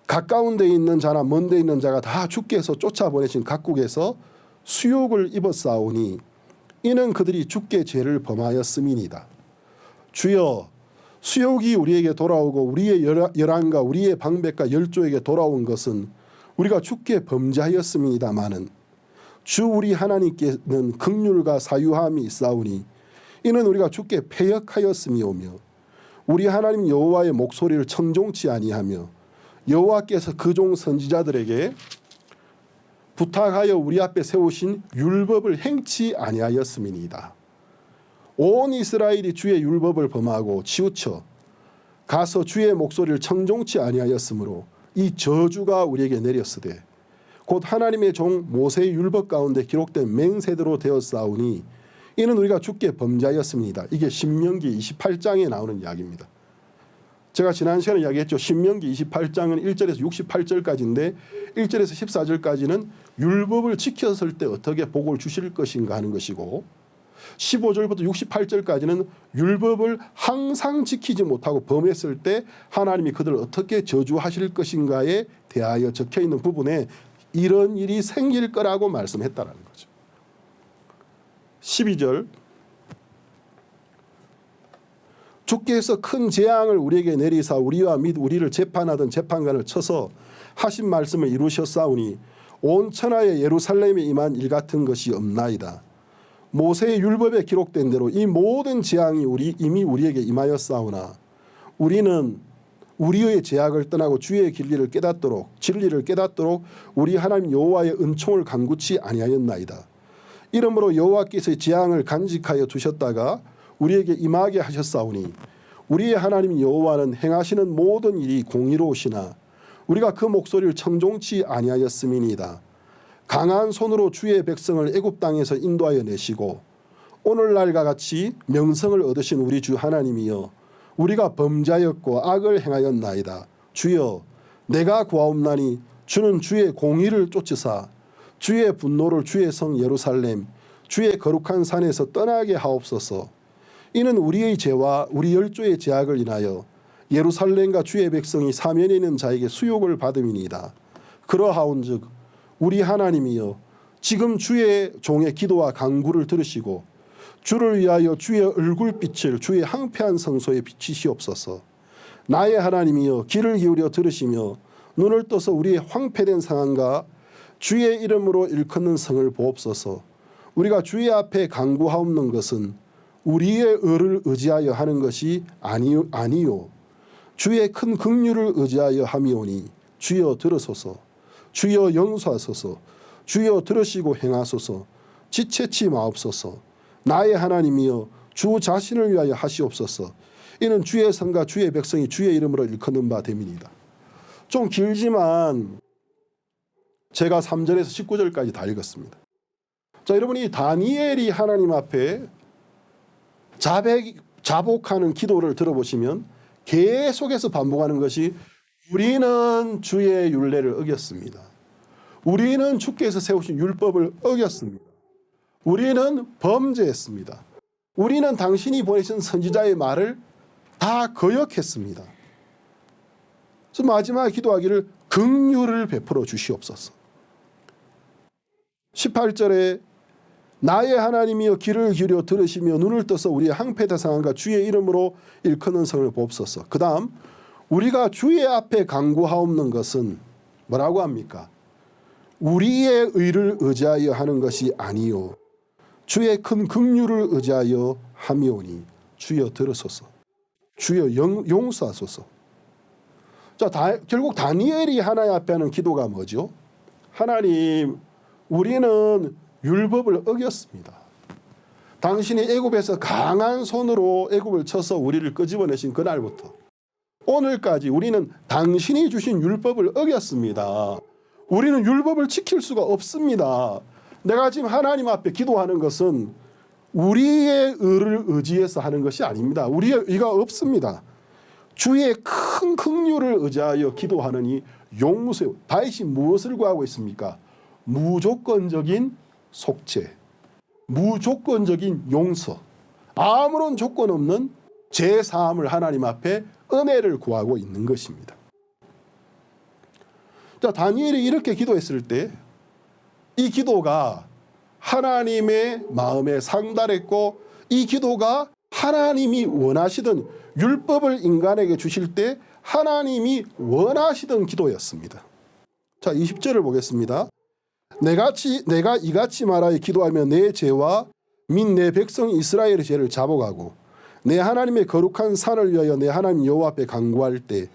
가까운 데 있는 자나 먼 데 있는 자가 다 주께서 쫓아보내신 각국에서 수욕을 입었사오니 이는 그들이 주께 죄를 범하였음이니이다. 주여 수욕이 우리에게 돌아오고 우리의 열왕과 우리의 방백과 열조에게 돌아온 것은 우리가 주께 범죄하였음이니다마는 주 우리 하나님께는 긍휼과 사유함이 있사오니 이는 우리가 주께 패역하였음이오며 우리 하나님 여호와의 목소리를 청종치 아니하며 여호와께서 그 종 선지자들에게 부탁하여 우리 앞에 세우신 율법을 행치 아니하였음이니이다. 온 이스라엘이 주의 율법을 범하고 치우쳐 가서 주의 목소리를 청종치 아니하였으므로 이 저주가 우리에게 내렸으되 곧 하나님의 종 모세의 율법 가운데 기록된 맹세대로 되었사오니 이는 우리가 주께 범죄하였습니다. 이게 신명기 28장에 나오는 이야기입니다. 제가 지난 시간에 이야기했죠. 신명기 28장은 1절에서 68절까지인데 1절에서 14절까지는 율법을 지켰을 때 어떻게 복을 주실 것인가 하는 것이고 15절부터 68절까지는 율법을 항상 지키지 못하고 범했을 때 하나님이 그들을 어떻게 저주하실 것인가에 대하여 적혀있는 부분에 이런 일이 생길 거라고 말씀했다는 거죠. 12절 주께서 큰 재앙을 우리에게 내리사 우리와 및 우리를 재판하던 재판관을 쳐서 하신 말씀을 이루셨사오니 온 천하의 예루살렘에 임한 일 같은 것이 없나이다. 모세의 율법에 기록된 대로 이 모든 재앙이 이미 우리에게 임하였사오나 우리는 우리의 죄악을 떠나고 주의 진리를 깨닫도록 우리 하나님 여호와의 은총을 간구치 아니하였나이다. 이러므로 여호와께서 재앙을 간직하여 두셨다가 우리에게 임하게 하셨사오니 우리의 하나님 여호와는 행하시는 모든 일이 공의로우시나 우리가 그 목소리를 청종치 아니하였음이니이다. 강한 손으로 주의 백성을 애굽 땅에서 인도하여 내시고 오늘날과 같이 명성을 얻으신 우리 주 하나님이여 우리가 범죄하였고 악을 행하였나이다. 주여 내가 구하옵나니 주는 주의 공의를 쫓으사 주의 분노를 주의 성 예루살렘 주의 거룩한 산에서 떠나게 하옵소서. 이는 우리의 죄와 우리 열조의 죄악을 인하여 예루살렘과 주의 백성이 사면에 있는 자에게 수욕을 받음이니이다. 그러하온즉 우리 하나님이여 지금 주의 종의 기도와 간구를 들으시고 주를 위하여 주의 얼굴빛을 주의 황폐한 성소에 비치시옵소서. 나의 하나님이여 귀를 기울여 들으시며 눈을 떠서 우리의 황폐된 상황과 주의 이름으로 일컫는 성을 보옵소서. 우리가 주의 앞에 간구하옵는 것은 우리의 의를 의지하여 하는 것이 아니요 주의 큰 긍휼을 의지하여 함이오니 주여 들으소서. 주여 용서하소서. 주여 들으시고 행하소서. 지체치 마옵소서. 나의 하나님이여 주 자신을 위하여 하시옵소서. 이는 주의 성과 주의 백성이 주의 이름으로 일컫는 바 됨이니이다. 좀 길지만 제가 3절에서 19절까지 다 읽었습니다. 자, 여러분이 다니엘이 하나님 앞에 자복하는 기도를 들어보시면 계속해서 반복하는 것이 우리는 주의 율례를 어겼습니다. 우리는 주께서 세우신 율법을 어겼습니다. 우리는 범죄했습니다. 우리는 당신이 보내신 선지자의 말을 다 거역했습니다. 그래서 마지막에 기도하기를 긍휼을 베풀어 주시옵소서. 18절에 나의 하나님이여 귀를 기울여 들으시며 눈을 떠서 우리의 황폐된 상황과 주의 이름으로 일컫는 성을 보옵소서. 그 다음 우리가 주의 앞에 간구하옵는 것은 뭐라고 합니까? 우리의 의를 의지하여 하는 것이 아니요 주의 큰 긍휼을 의지하여 함이오니 주여 들으소서. 주여 용서하소서. 자, 결국 다니엘이 하나님 앞에 하는 기도가 뭐죠? 하나님, 우리는 율법을 어겼습니다. 당신이 애굽에서 강한 손으로 애굽을 쳐서 우리를 끄집어내신 그날부터 오늘까지 우리는 당신이 주신 율법을 어겼습니다. 우리는 율법을 지킬 수가 없습니다. 내가 지금 하나님 앞에 기도하는 것은 우리의 의를 의지해서 하는 것이 아닙니다. 우리의 의가 없습니다. 주의 큰 긍휼을 의지하여 기도하느니 용서해. 다윗이 무엇을 구하고 있습니까? 무조건적인 속죄, 무조건적인 용서, 아무런 조건 없는 죄사함을 하나님 앞에 은혜를 구하고 있는 것입니다. 자, 다니엘이 이렇게 기도했을 때 이 기도가 하나님의 마음에 상달했고 이 기도가 하나님이 원하시던 율법을 인간에게 주실 때 하나님이 원하시던 기도였습니다. 자, 20절을 보겠습니다. 내가 이같이 말하여 기도하며 내 죄와 및 내 백성 이스라엘의 죄를 자복하고 내 하나님의 거룩한 산을 위하여 내 하나님 여호와 앞에 간구할 때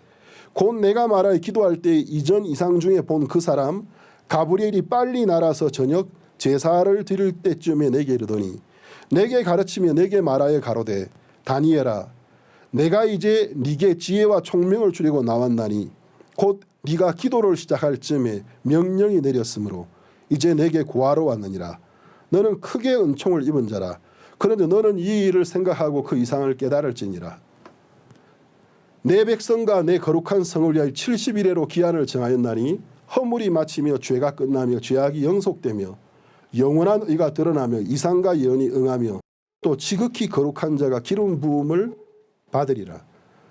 곧 내가 말하여 기도할 때 이전 이상 중에 본 그 사람 가브리엘이 빨리 날아서 저녁 제사를 드릴 때쯤에 내게 이르더니 내게 가르치며 내게 말하여 가로되 다니엘아 내가 이제 네게 지혜와 총명을 주려고 나왔나니 곧 네가 기도를 시작할 쯤에 명령이 내렸으므로 이제 내게 구하러 왔느니라. 너는 크게 은총을 입은 자라. 그런데 너는 이 일을 생각하고 그 이상을 깨달을지니라. 내 백성과 내 거룩한 성을 위하여 70일에로 기한을 정하였나니 허물이 마치며 죄가 끝나며 죄악이 영속되며 영원한 의가 드러나며 이상과 예언이 응하며 또 지극히 거룩한 자가 기름 부음을 받으리라.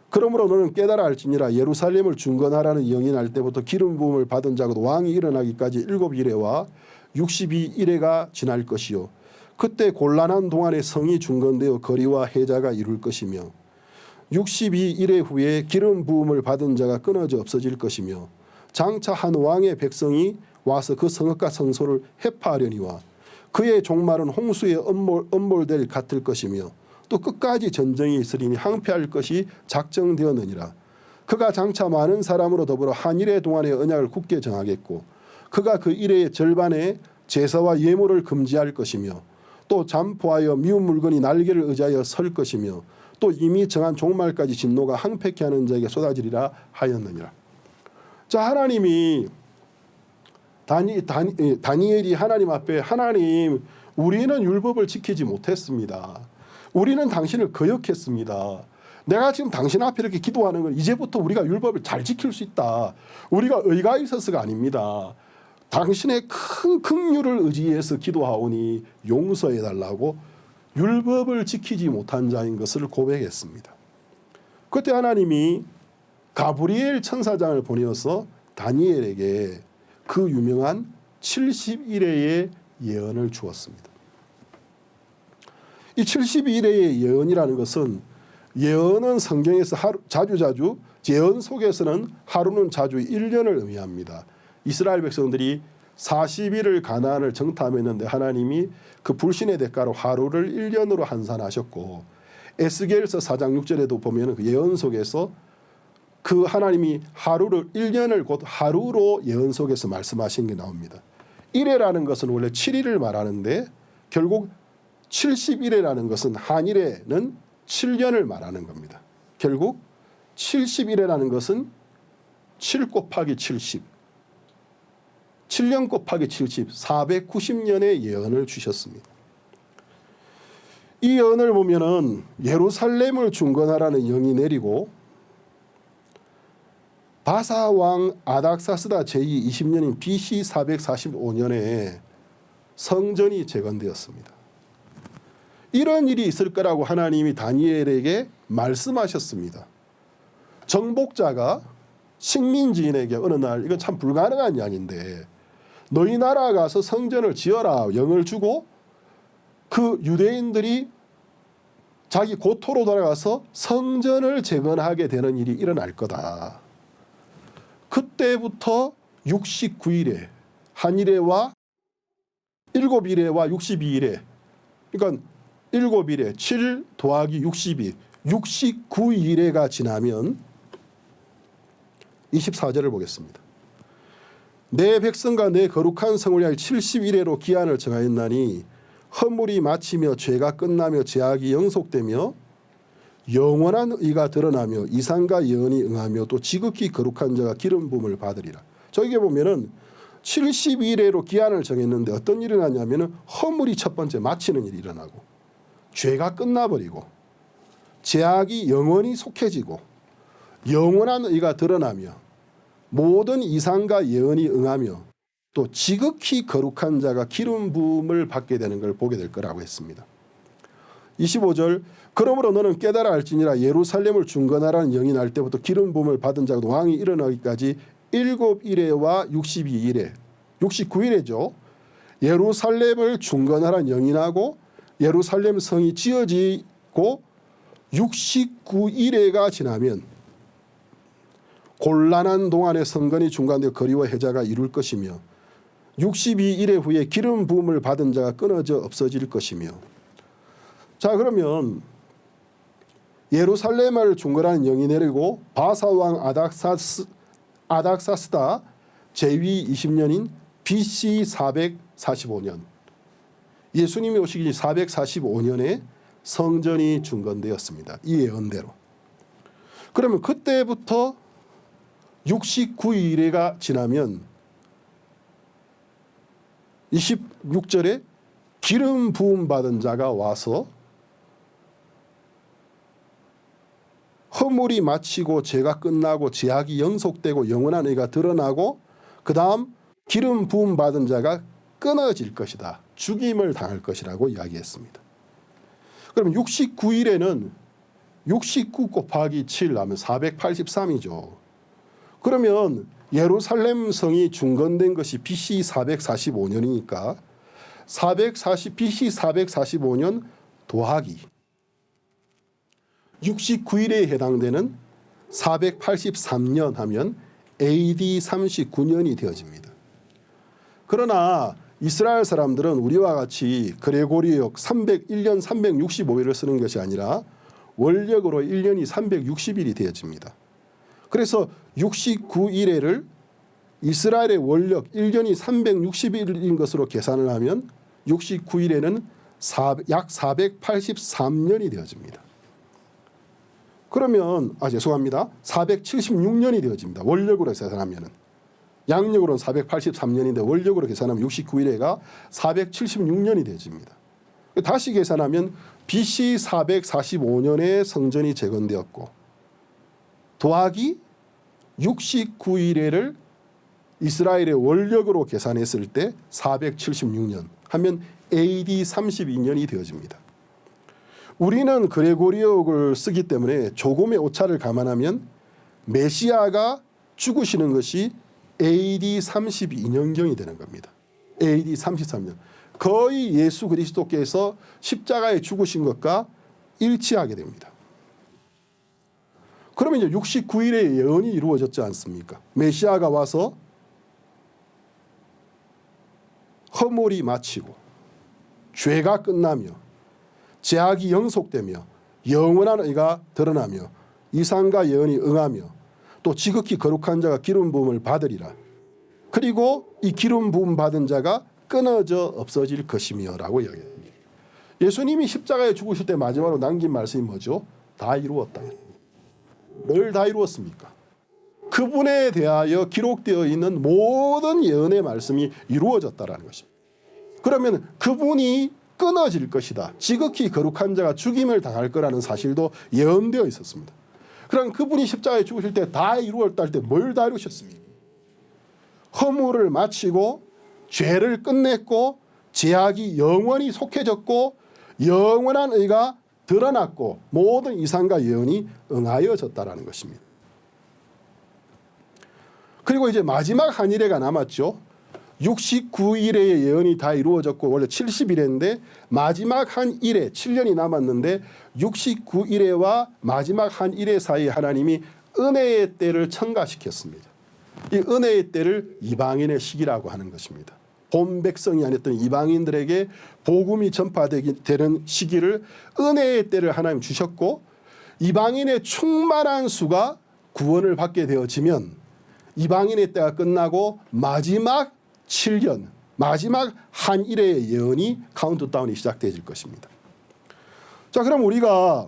그러므로 너는 깨달아 알지니라. 예루살렘을 중건하라는 영이 날 때부터 기름 부음을 받은 자가 왕이 일어나기까지 7일에와 62일에가 지날 것이요 그때 곤란한 동안에 성이 중건되어 거리와 해자가 이룰 것이며 62일의 후에 기름 부음을 받은 자가 끊어져 없어질 것이며 장차 한 왕의 백성이 와서 그 성읍과 성소를 해파하려니와 그의 종말은 홍수에 엄몰될 같을 것이며 또 끝까지 전쟁이 있으리니 항폐할 것이 작정되었느니라. 그가 장차 많은 사람으로 더불어 한일의 동안의 언약을 굳게 정하겠고 그가 그 일의 절반에 제사와 예물을 금지할 것이며 또 잠포하여 미운 물건이 날개를 의지하여 설 것이며 또 이미 정한 종말까지 진노가 항폐케 하는 자에게 쏟아지리라 하였느니라. 자, 하나님이 다니엘이 하나님 앞에 하나님 우리는 율법을 지키지 못했습니다. 우리는 당신을 거역했습니다. 내가 지금 당신 앞에 이렇게 기도하는 건 이제부터 우리가 율법을 잘 지킬 수 있다. 우리가 의가 있어서가 아닙니다. 당신의 큰 긍휼을 의지해서 기도하오니 용서해달라고 율법을 지키지 못한 자인 것을 고백했습니다. 그때 하나님이 가브리엘 천사장을 보내어서 다니엘에게 그 유명한 70일의 예언을 주었습니다. 이 70일의 예언이라는 것은 예언은 성경에서 자주 예언 속에서는 하루는 자주 1년을 의미합니다. 이스라엘 백성들이 40일을 가나안을 정탐했는데 하나님이 그 불신의 대가로 하루를 1년으로 환산하셨고 에스겔서 4장 6절에도 보면 그 예언 속에서 그 하나님이 하루를 1년을 곧 하루로 예언 속에서 말씀하신 게 나옵니다. 일해라는 것은 원래 7일을 말하는데 결국 70일이라는 것은 한일에는 7년을 말하는 겁니다. 결국 70일이라는 것은 7 곱하기 70, 7년 곱하기 70, 490년의 예언을 주셨습니다. 이 예언을 보면은 예루살렘을 중건하라는 영이 내리고 바사 왕 아닥사스다 제2 20년인 BC 445년에 성전이 재건되었습니다. 이런 일이 있을 거라고 하나님이 다니엘에게 말씀하셨습니다. 정복자가 식민지인에게 어느 날 이건 참 불가능한 이야기인데 너희 나라 가서 성전을 지어라 영을 주고 그 유대인들이 자기 고토로 돌아가서 성전을 재건하게 되는 일이 일어날 거다. 그때부터 69일에 한일회와 7일회와 62일에 그러니까 7일에 7 더하기 62 69일회가 지나면 24절을 보겠습니다. 내 백성과 내 거룩한 성을 위하여 70일회로 기한을 정하였나니 허물이 마치며 죄가 끝나며 제약이 영속되며 영원한 의가 드러나며 이상과 예언이 응하며 또 지극히 거룩한 자가 기름 부음을 받으리라. 저기에 보면은 70일회로 기한을 정했는데 어떤 일이 일어나냐면은 허물이 첫 번째 마치는 일이 일어나고 죄가 끝나버리고 제약이 영원히 속해지고 영원한 의가 드러나며 모든 이상과 예언이 응하며 또 지극히 거룩한 자가 기름 부음을 받게 되는 걸 보게 될 거라고 했습니다. 25절 그러므로 너는 깨달아 알지니라 예루살렘을 중건하라는 영이 날 때부터 기름 부음을 받은 자가 왕이 일어나기까지 7일회와 62일회 69일회죠. 예루살렘을 중건하라는 영이 나고 예루살렘 성이 지어지고 69일회가 지나면 곤란한 동안에 성건이 중간되어 거리와 해자가 이룰 것이며 62일회 후에 기름 부음을 받은 자가 끊어져 없어질 것이며 자 그러면 예루살렘을 중건하는 영이 내리고 바사왕 아닥사스다 제2 20년인 BC 445년 예수님이 오시기 445년에 성전이 중건되었습니다. 이 예언대로. 그러면 그때부터 69일회가 지나면 26절에 기름 부음 받은 자가 와서 허물이 마치고 죄가 끝나고 제약이 영속되고 영원한 의가 드러나고 그 다음 기름 부음 받은 자가 끊어질 것이다. 죽임을 당할 것이라고 이야기했습니다. 그럼 69일에는 69 곱하기 7 하면 483이죠. 그러면 예루살렘 성이 중건된 것이 BC 445년이니까 BC 445년 더하기 69일에 해당되는 483년 하면 AD 39년이 되어집니다. 그러나 이스라엘 사람들은 우리와 같이 그레고리역 301년 365일을 쓰는 것이 아니라 원력으로 1년이 360일이 되어집니다. 그래서 69일회를 이스라엘의 원력 1년이 360일인 것으로 계산을 하면 69일회는 약 483년이 되어집니다. 그러면 죄송합니다. 476년이 되어집니다. 원력으로 계산하면 양력으로는 483년인데 원력으로 계산하면 69일회가 476년이 되어집니다. 다시 계산하면 BC 445년에 성전이 재건되었고 더하기 69일에를 이스라엘의 원력으로 계산했을 때 476년 하면 AD 32년이 되어집니다. 우리는 그레고리ok을 쓰기 때문에 조금의 오차를 감안하면 메시아가 죽으시는 것이 AD 32년경이 되는 겁니다. AD 33년. 거의 예수 그리스도께서 십자가에 죽으신 것과 일치하게 됩니다. 그러면 이제 69일의 예언이 이루어졌지 않습니까? 메시아가 와서 허물이 마치고 죄가 끝나며 제약이 영속되며 영원한 의가 드러나며 이상과 예언이 응하며 또 지극히 거룩한 자가 기름 부음을 받으리라. 그리고 이 기름 부음 받은 자가 끊어져 없어질 것이며 라고 이야기합니다. 예수님이 십자가에 죽으실 때 마지막으로 남긴 말씀이 뭐죠? 다 이루었다. 뭘 다 이루었습니까? 그분에 대하여 기록되어 있는 모든 예언의 말씀이 이루어졌다라는 것입니다. 그러면 그분이 끊어질 것이다. 지극히 거룩한 자가 죽임을 당할 거라는 사실도 예언되어 있었습니다. 그럼 그분이 십자가에 죽으실 때 다 이루었다 할 때 뭘 다 이루셨습니까? 허물을 마치고 죄를 끝냈고 제약이 영원히 속해졌고 영원한 의가 드러났고 모든 이상과 예언이 응하여졌다라는 것입니다. 그리고 이제 마지막 한 일회가 남았죠. 69일의 예언이 다 이루어졌고 원래 70일인데 마지막 한 일회 7년이 남았는데 69일회와 마지막 한 일회 사이에 하나님이 은혜의 때를 첨가시켰습니다. 이 은혜의 때를 이방인의 시기라고 하는 것입니다. 본 백성이 아니었던 이방인들에게 복음이 전파되는 시기를 은혜의 때를 하나님 주셨고 이방인의 충만한 수가 구원을 받게 되어지면 이방인의 때가 끝나고 마지막 7년 마지막 한 일회의 예언이 카운트다운이 시작되어질 것입니다. 자, 그럼 우리가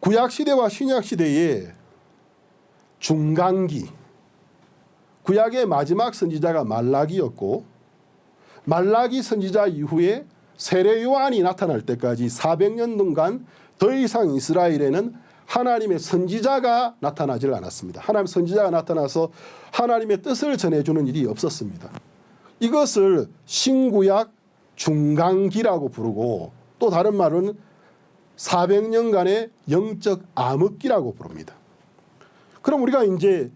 구약시대와 신약시대의 중간기 구약의 마지막 선지자가 말라기였고 말라기 선지자 이후에 세례 요한이 나타날 때까지 400년 동안 더 이상 이스라엘에는 하나님의 선지자가 나타나질 않았습니다. 하나님의 선지자가 나타나서 하나님의 뜻을 전해주는 일이 없었습니다. 이것을 신구약 중간기라고 부르고 또 다른 말은 400년간의 영적 암흑기라고 부릅니다. 그럼 우리가 이제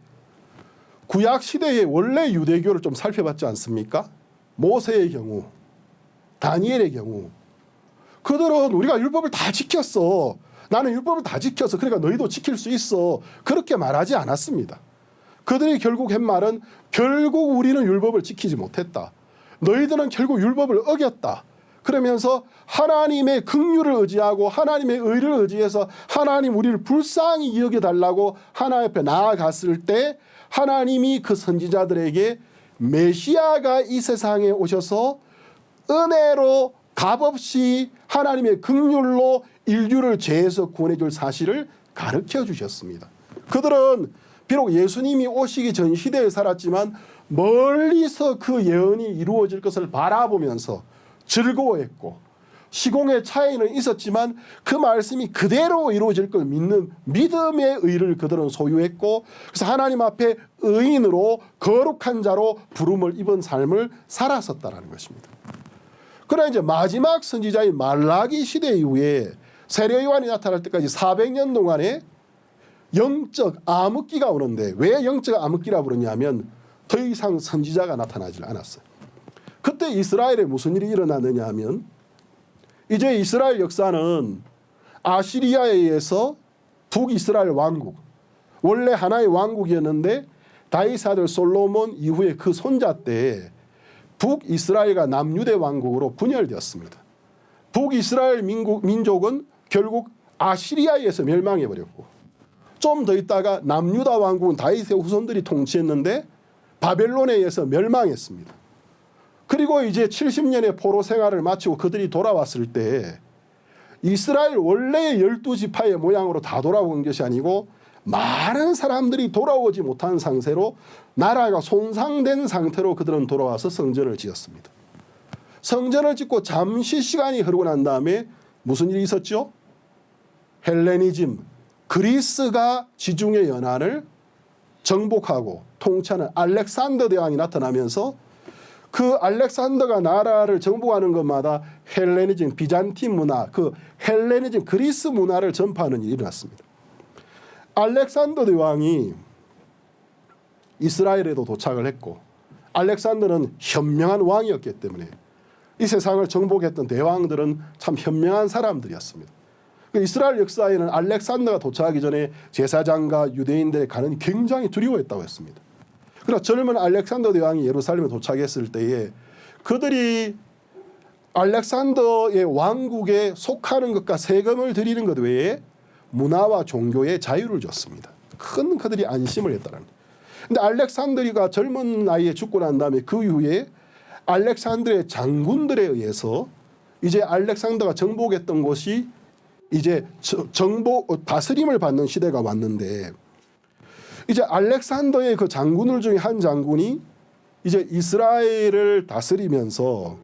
구약 시대의 원래 유대교를 좀 살펴봤지 않습니까? 모세의 경우, 다니엘의 경우 그들은 우리가 율법을 다 지켰어. 나는 율법을 다 지켜서 그러니까 너희도 지킬 수 있어. 그렇게 말하지 않았습니다. 그들이 결국 한 말은 결국 우리는 율법을 지키지 못했다. 너희들은 결국 율법을 어겼다. 그러면서 하나님의 긍휼을 의지하고 하나님의 의를 의지해서 하나님 우리를 불쌍히 여겨달라고 하나님 앞에 나아갔을 때 하나님이 그 선지자들에게 메시아가 이 세상에 오셔서 은혜로 값없이 하나님의 긍휼로 인류를 죄에서 구원해 줄 사실을 가르쳐 주셨습니다. 그들은 비록 예수님이 오시기 전 시대에 살았지만 멀리서 그 예언이 이루어질 것을 바라보면서 즐거워했고 시공의 차이는 있었지만 그 말씀이 그대로 이루어질 걸 믿는 믿음의 의를 그들은 소유했고 그래서 하나님 앞에 의인으로 거룩한 자로 부름을 입은 삶을 살았었다는 것입니다. 그러나 이제 마지막 선지자인 말라기 시대 이후에 세례 요한이 나타날 때까지 400년 동안에 영적 암흑기가 오는데 왜 영적 암흑기라 부르냐면 더 이상 선지자가 나타나지 않았어요. 그때 이스라엘에 무슨 일이 일어났느냐 하면 이제 이스라엘 역사는 아시리아에 의해서 북이스라엘 왕국 원래 하나의 왕국이었는데 다윗 아들 솔로몬 이후에 그 손자 때 북이스라엘과 남유대 왕국으로 분열되었습니다. 북이스라엘 민족은 결국 아시리아에 의해서 멸망해버렸고 좀 더 있다가 남유다 왕국은 다윗의 후손들이 통치했는데 바벨론에 의해서 멸망했습니다. 그리고 이제 70년의 포로 생활을 마치고 그들이 돌아왔을 때 이스라엘 원래의 12지파의 모양으로 다 돌아온 것이 아니고 많은 사람들이 돌아오지 못한 상태로 나라가 손상된 상태로 그들은 돌아와서 성전을 지었습니다. 성전을 짓고 잠시 시간이 흐르고 난 다음에 무슨 일이 있었죠? 헬레니즘, 그리스가 지중해 연안을 정복하고 통치하는 알렉산더 대왕이 나타나면서 그 알렉산더가 나라를 정복하는 것마다 헬레니즘, 비잔틴 문화, 그 헬레니즘, 그리스 문화를 전파하는 일이 일어났습니다. 알렉산더 대왕이 이스라엘에도 도착을 했고, 알렉산더는 현명한 왕이었기 때문에 이 세상을 정복했던 대왕들은 참 현명한 사람들이었습니다. 이스라엘 역사에는 알렉산더가 도착하기 전에 제사장과 유대인들의 가는 굉장히 두려워했다고 했습니다. 그러나 젊은 알렉산더 대왕이 예루살렘에 도착했을 때에 그들이 알렉산더의 왕국에 속하는 것과 세금을 드리는 것 외에 문화와 종교에 자유를 줬습니다. 큰 그들이 안심을 했다는. 근데 알렉산더가 젊은 나이에 죽고 난 다음에 그 이후에 알렉산더의 장군들에 의해서 이제 알렉산더가 정복했던 곳이 이제 다스림을 받는 시대가 왔는데, 이제 알렉산더의 그 장군들 중에 한 장군이 이제 이스라엘을 다스리면서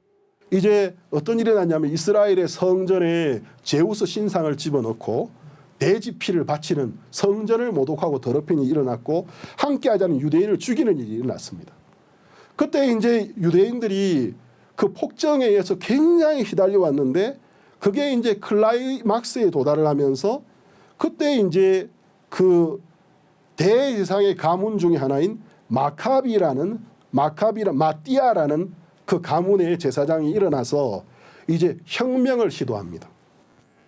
이제 어떤 일이 났냐면 이스라엘의 성전에 제우스 신상을 집어넣고 돼지 피를 바치는, 성전을 모독하고 더럽힌 일이 일어났고 함께하지 않은 유대인을 죽이는 일이 일어났습니다. 그때 이제 유대인들이 그 폭정에 의해서 굉장히 휘달려 왔는데 그게 이제 클라이막스에 도달을 하면서 그때 이제 그 대제사장의 가문 중에 하나인 마띠아라는 그 가문의 제사장이 일어나서 이제 혁명을 시도합니다.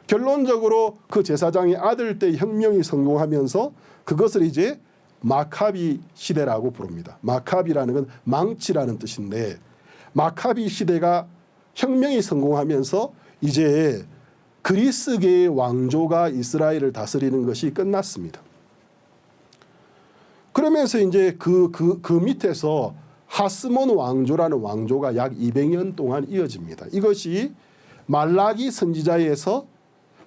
결론적으로 그 제사장의 아들 때 혁명이 성공하면서 그것을 이제 마카비 시대라고 부릅니다. 마카비라는 건 망치라는 뜻인데, 마카비 시대가 혁명이 성공하면서 이제 그리스계의 왕조가 이스라엘을 다스리는 것이 끝났습니다. 그러면서 이제 그 밑에서 하스몬 왕조라는 왕조가 약 200년 동안 이어집니다. 이것이 말라기 선지자에서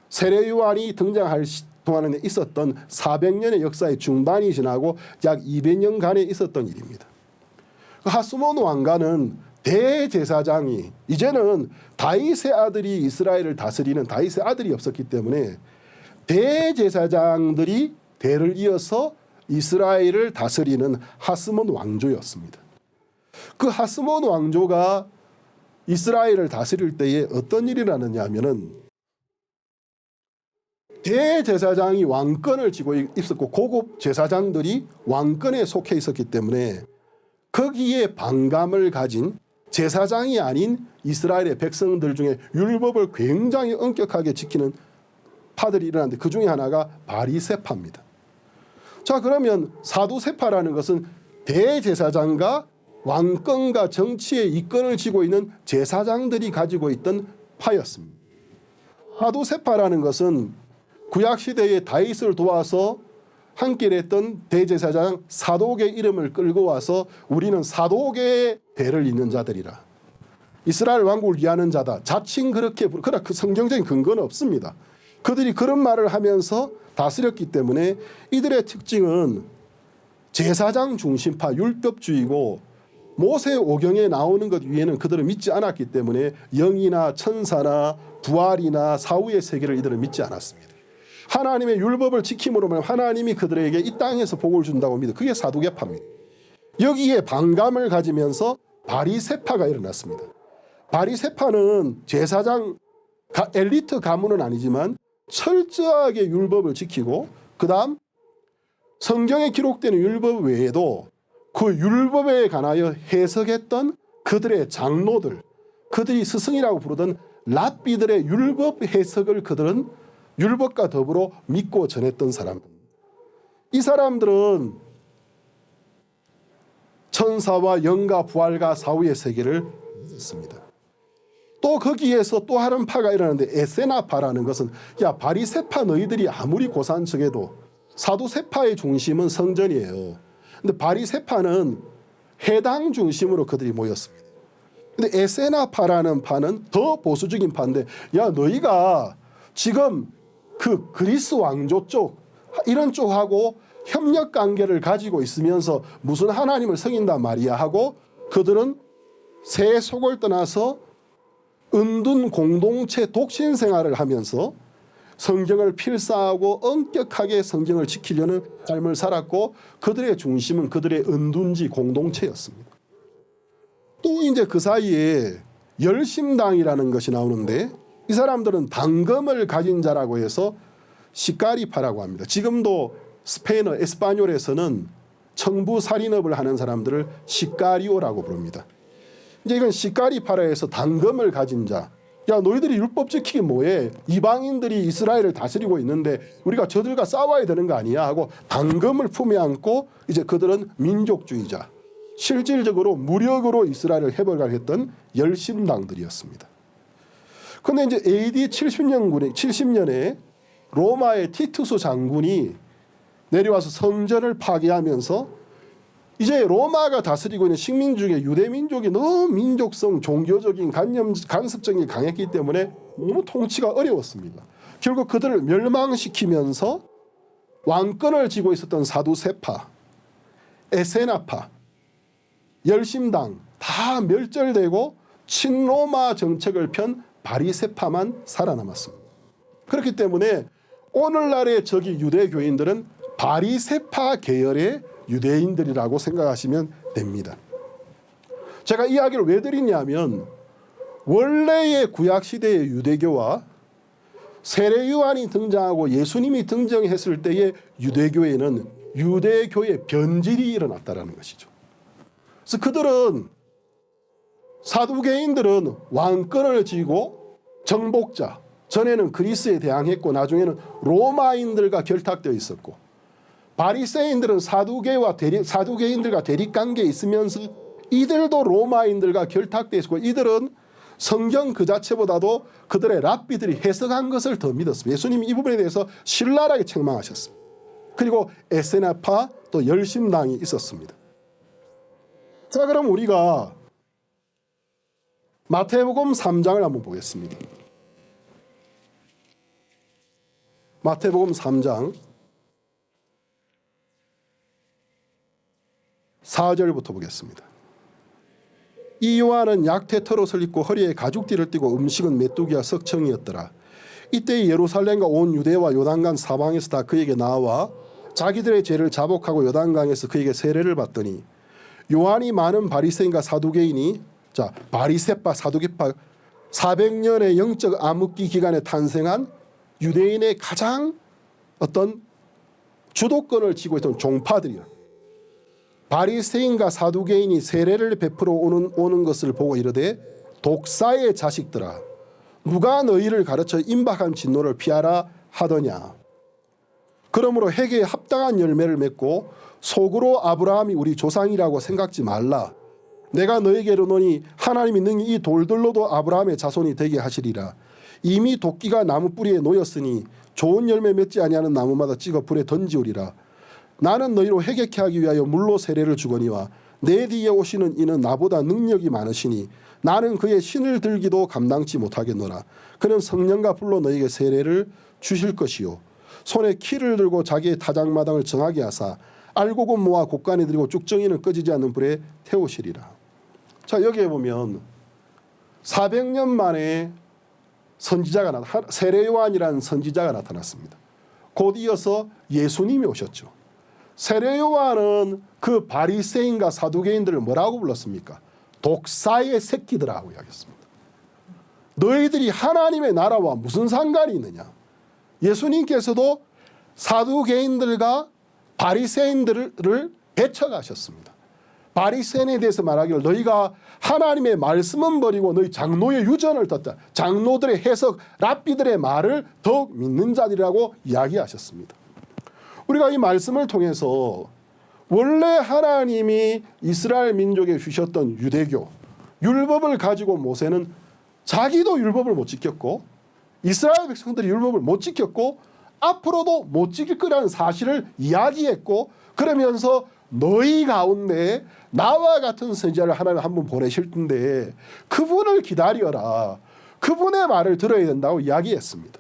세례 요한이 등장할 동안에 있었던 400년의 역사의 중반이 지나고 약 200년간에 있었던 일입니다. 하스몬 왕가는 대제사장이, 이제는 다윗의 아들이 이스라엘을 다스리는 다윗의 아들이 없었기 때문에 대제사장들이 대를 이어서 이스라엘을 다스리는 하스몬 왕조였습니다. 그 하스몬 왕조가 이스라엘을 다스릴 때에 어떤 일이 나느냐 하면은 대제사장이 왕권을 쥐고 있었고 고급 제사장들이 왕권에 속해 있었기 때문에 거기에 반감을 가진 제사장이 아닌 이스라엘의 백성들 중에 율법을 굉장히 엄격하게 지키는 파들이 일어났는데 그 중에 하나가 바리새파입니다. 자, 그러면 사두세파라는 것은 대제사장과 왕권과 정치의 이권을 쥐고 있는 제사장들이 가지고 있던 파였습니다. 사두세파라는 것은 구약시대에 다윗을 도와서 함께 했던 대제사장 사독의 이름을 끌고 와서 우리는 사독의 대를 잇는 자들이라, 이스라엘 왕국을 위하는 자다, 자칭 그렇게 그러나 그 성경적인 근거는 없습니다. 그들이 그런 말을 하면서 다스렸기 때문에 이들의 특징은 제사장 중심파 율법주의고, 모세 오경에 나오는 것 위에는 그들은 믿지 않았기 때문에 영이나 천사나 부활이나 사후의 세계를 이들은 믿지 않았습니다. 하나님의 율법을 지킴으로 하나님이 그들에게 이 땅에서 복을 준다고 믿어. 그게 사두개파입니다. 여기에 반감을 가지면서 바리새파가 일어났습니다. 바리새파는 제사장 엘리트 가문은 아니지만 철저하게 율법을 지키고, 그 다음 성경에 기록되는 율법 외에도 그 율법에 관하여 해석했던 그들의 장로들, 그들이 스승이라고 부르던 랍비들의 율법 해석을 그들은 율법과 더불어 믿고 전했던 사람들. 이 사람들은 천사와 영과 부활과 사후의 세계를 믿습니다. 또 거기에서 또 다른 파가 일어나는데 에세나파라는 것은, 야, 바리새파 너희들이 아무리 고산척해도 사두세파의 중심은 성전이에요. 근데 바리새파는 해당 중심으로 그들이 모였습니다. 근데 에세나파라는 파는 더 보수적인 파인데, 야, 너희가 지금 그 그리스 왕조 쪽 이런 쪽하고 협력 관계를 가지고 있으면서 무슨 하나님을 섬긴단 말이야 하고, 그들은 새 속을 떠나서 은둔 공동체 독신 생활을 하면서 성경을 필사하고 엄격하게 성경을 지키려는 삶을 살았고 그들의 중심은 그들의 은둔지 공동체였습니다. 또 이제 그 사이에 열심당이라는 것이 나오는데 이 사람들은 당금을 가진 자라고 해서 시카리파라고 합니다. 지금도 스페인어 에스파뇰에서는 청부 살인업을 하는 사람들을 시카리오라고 부릅니다. 이제 이건 시카리파라 해서 당금을 가진 자. 야, 너희들이 율법 지키기 뭐해? 이방인들이 이스라엘을 다스리고 있는데 우리가 저들과 싸워야 되는 거 아니야? 하고 당금을 품에 안고 이제 그들은 민족주의자. 실질적으로 무력으로 이스라엘을 해벌가려 했던 열심당들이었습니다. 그런데 이제 AD 70년에 로마의 티투스 장군이 내려와서 성전을 파괴하면서 이제 로마가 다스리고 있는 식민 중에 유대 민족이 너무 민족성, 종교적인 간섭성이 강했기 때문에 너무 통치가 어려웠습니다. 결국 그들을 멸망시키면서 왕권을 쥐고 있었던 사두세파, 에세나파, 열심당 다 멸절되고 친로마 정책을 편 바리새파만 살아남았습니다. 그렇기 때문에 오늘날의 저기 유대교인들은 바리새파 계열의 유대인들이라고 생각하시면 됩니다. 제가 이야기를 왜 드리냐면 원래의 구약시대의 유대교와 세례요한이 등장하고 예수님이 등장했을 때의 유대교에는 유대교의 변질이 일어났다는 것이죠. 그래서 그들은 사두개인들은 왕권을 쥐고 정복자, 전에는 그리스에 대항했고 나중에는 로마인들과 결탁되어 있었고 바리새인들은 사두개인들과 대립관계에 있으면서 이들도 로마인들과 결탁되어 있었고 이들은 성경 그 자체보다도 그들의 랍비들이 해석한 것을 더 믿었습니다. 예수님이 이 부분에 대해서 신랄하게 책망하셨습니다. 그리고 에세나파 또 열심당이 있었습니다. 자, 그럼 우리가 마태복음 3장을 한번 보겠습니다. 마태복음 3장 4절부터 보겠습니다. 이 요한은 약태터옷을 입고 허리에 가죽띠를 띠고 음식은 메뚜기와 석청이었더라. 이때 예루살렘과 온 유대와 요단강 사방에서 다 그에게 나와 자기들의 죄를 자복하고 요단강에서 그에게 세례를 받더니 요한이 많은 바리새인과 사두개인이 자 바리새파 사두개파 400년의 영적 암흑기 기간에 탄생한 유대인의 가장 어떤 주도권을 쥐고 있던 종파들이야. 바리새인과 사두개인이 세례를 베풀어 오는 것을 보고 이르되 독사의 자식들아 누가 너희를 가르쳐 임박한 진노를 피하라 하더냐. 그러므로 회개에 합당한 열매를 맺고 속으로 아브라함이 우리 조상이라고 생각지 말라. 내가 너에게 이르노니 하나님이 능히 이 돌들로도 아브라함의 자손이 되게 하시리라. 이미 도끼가 나무 뿌리에 놓였으니 좋은 열매 맺지 아니하는 나무마다 찍어 불에 던지우리라. 나는 너희로 회개케 하기 위하여 물로 세례를 주거니와 내 뒤에 오시는 이는 나보다 능력이 많으시니 나는 그의 신을 들기도 감당치 못하겠노라. 그는 성령과 불로 너희에게 세례를 주실 것이요 손에 키를 들고 자기의 타작마당을 정하게 하사 알곡은 모아 곡간에 들이고 쭉정이는 꺼지지 않는 불에 태우시리라. 자, 여기에 보면 400년 만에 선지자가 세례요한이라는 선지자가 나타났습니다. 곧 이어서 예수님이 오셨죠. 세례요한은 그 바리새인과 사두개인들을 뭐라고 불렀습니까? 독사의 새끼들하고 이야기했습니다. 너희들이 하나님의 나라와 무슨 상관이 있느냐. 예수님께서도 사두개인들과 바리새인들을 배척하셨습니다. 바리새인에 대해서 말하기를 너희가 하나님의 말씀은 버리고 너희 장로의 유전을 떴다. 장로들의 해석, 랍비들의 말을 더욱 믿는 자들이라고 이야기하셨습니다. 우리가 이 말씀을 통해서 원래 하나님이 이스라엘 민족에 주셨던 유대교, 율법을 가지고 모세는 자기도 율법을 못 지켰고 이스라엘 백성들이 율법을 못 지켰고 앞으로도 못 지킬 거라는 사실을 이야기했고 그러면서 너희 가운데 나와 같은 선지자를 하나님 한 분 보내실 텐데 그분을 기다려라. 그분의 말을 들어야 된다고 이야기했습니다.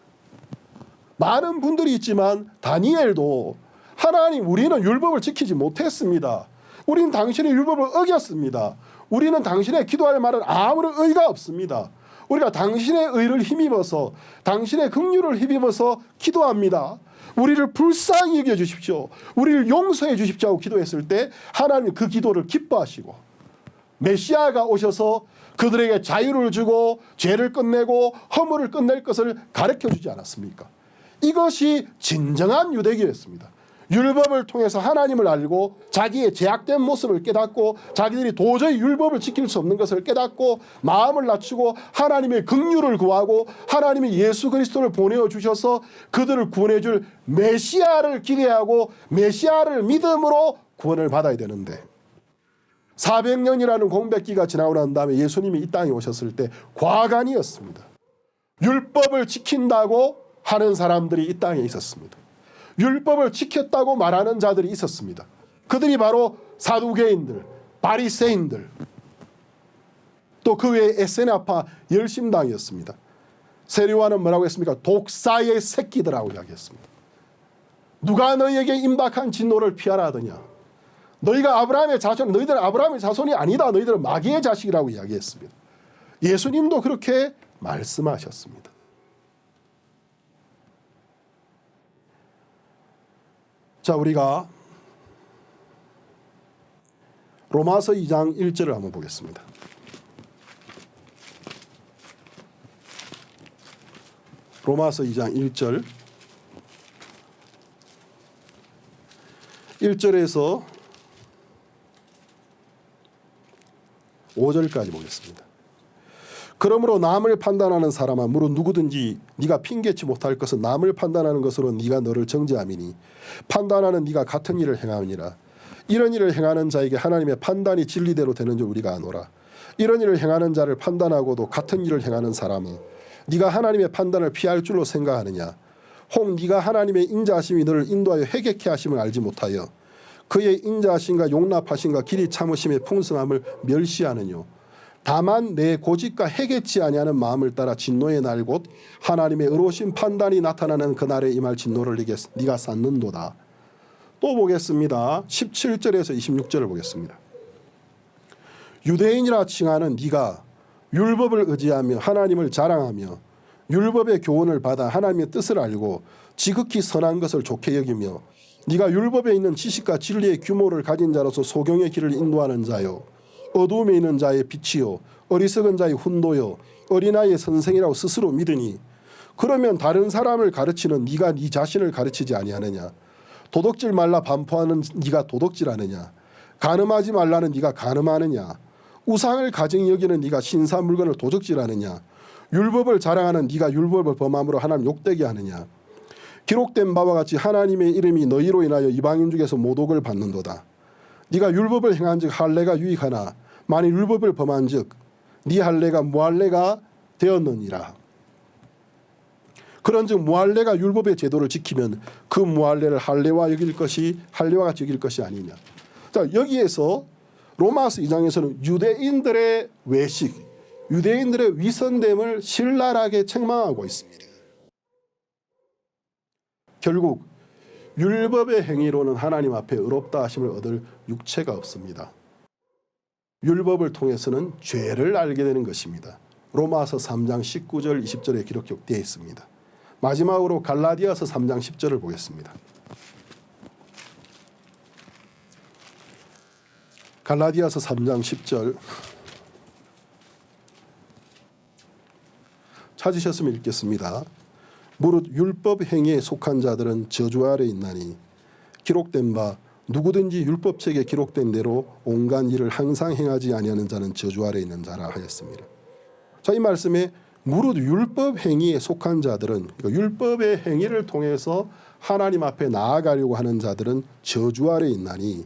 많은 분들이 있지만 다니엘도 하나님 우리는 율법을 지키지 못했습니다. 우리는 당신의 율법을 어겼습니다. 우리는 당신의 기도할 말은 아무런 의의가 없습니다. 우리가 당신의 의를 힘입어서 당신의 긍휼을 힘입어서 기도합니다. 우리를 불쌍히 여겨주십시오. 우리를 용서해 주십시오 하고 기도했을 때 하나님 그 기도를 기뻐하시고 메시아가 오셔서 그들에게 자유를 주고 죄를 끝내고 허물을 끝낼 것을 가르쳐주지 않았습니까? 이것이 진정한 유대교였습니다. 율법을 통해서 하나님을 알고 자기의 제약된 모습을 깨닫고 자기들이 도저히 율법을 지킬 수 없는 것을 깨닫고 마음을 낮추고 하나님의 긍휼을 구하고 하나님이 예수 그리스도를 보내어 주셔서 그들을 구원해 줄 메시아를 기대하고 메시아를 믿음으로 구원을 받아야 되는데 400년이라는 공백기가 지나고 난 다음에 예수님이 이 땅에 오셨을 때 과간이었습니다. 율법을 지킨다고 하는 사람들이 이 땅에 있었습니다. 율법을 지켰다고 말하는 자들이 있었습니다. 그들이 바로 사두개인들, 바리새인들, 또 그 외에 에세나파 열심당이었습니다. 세례요한은 뭐라고 했습니까? 독사의 새끼들하고 이야기했습니다. 누가 너희에게 임박한 진노를 피하라 하더냐? 너희가 아브라함의 자손, 너희들은 아브라함의 자손이 아니다. 너희들은 마귀의 자식이라고 이야기했습니다. 예수님도 그렇게 말씀하셨습니다. 자, 우리가 로마서 2장 1절을 한번 보겠습니다. 로마서 2장 1절 1절에서 5절까지 보겠습니다. 그러므로 남을 판단하는 사람아 무릇 누구든지 네가 핑계치 못할 것은 남을 판단하는 것으로 네가 너를 정죄함이니 판단하는 네가 같은 일을 행하느니라. 이런 일을 행하는 자에게 하나님의 판단이 진리대로 되는 줄 우리가 아노라. 이런 일을 행하는 자를 판단하고도 같은 일을 행하는 사람은 네가 하나님의 판단을 피할 줄로 생각하느냐. 혹 네가 하나님의 인자하심이 너를 인도하여 회개케 하심을 알지 못하여 그의 인자하심과 용납하심과 길이 참으심의 풍성함을 멸시하느뇨. 다만 내 고집과 해겠지 아니하는 마음을 따라 진노의 날 곧 하나님의 의로우신 판단이 나타나는 그날에 임할 진노를 네가 쌓는도다. 또 보겠습니다. 17절에서 26절을 보겠습니다. 유대인이라 칭하는 네가 율법을 의지하며 하나님을 자랑하며 율법의 교훈을 받아 하나님의 뜻을 알고 지극히 선한 것을 좋게 여기며 네가 율법에 있는 지식과 진리의 규모를 가진 자로서 소경의 길을 인도하는 자요 어두움에 있는 자의 빛이요 어리석은 자의 훈도요 어린아이의 선생이라고 스스로 믿으니 그러면 다른 사람을 가르치는 네가 네 자신을 가르치지 아니하느냐. 도덕질 말라 반포하는 네가 도덕질하느냐. 간음하지 말라는 네가 간음하느냐. 우상을 가증히 여기는 네가 신사 물건을 도적질하느냐. 율법을 자랑하는 네가 율법을 범함으로 하나님 욕되게 하느냐. 기록된 바와 같이 하나님의 이름이 너희로 인하여 이방인 중에서 모독을 받는도다. 네가 율법을 행한즉 할례가 유익하나 만일 율법을 범한즉 네 할례가 무할례가 되었느니라. 그런즉 무할례가 율법의 제도를 지키면 그 무할례를 할례와 같이 여길 것이 아니냐. 자, 여기에서 로마서 2장에서는 유대인들의 외식, 유대인들의 위선됨을 신랄하게 책망하고 있습니다. 결국 율법의 행위로는 하나님 앞에 의롭다 하심을 얻을 육체가 없습니다. 율법을 통해서는 죄를 알게 되는 것입니다. 로마서 3장 19절 20절에 기록되어 있습니다. 마지막으로 갈라디아서 3장 10절을 보겠습니다. 갈라디아서 3장 10절 찾으셨으면 읽겠습니다. 무릇 율법 행위에 속한 자들은 저주 아래 있나니 기록된 바 누구든지 율법책에 기록된 대로 온갖 일을 항상 행하지 아니하는 자는 저주 아래 있는 자라 하였습니다. 자, 이 말씀에 무릇 율법 행위에 속한 자들은, 그러니까 율법의 행위를 통해서 하나님 앞에 나아가려고 하는 자들은 저주 아래 있나니,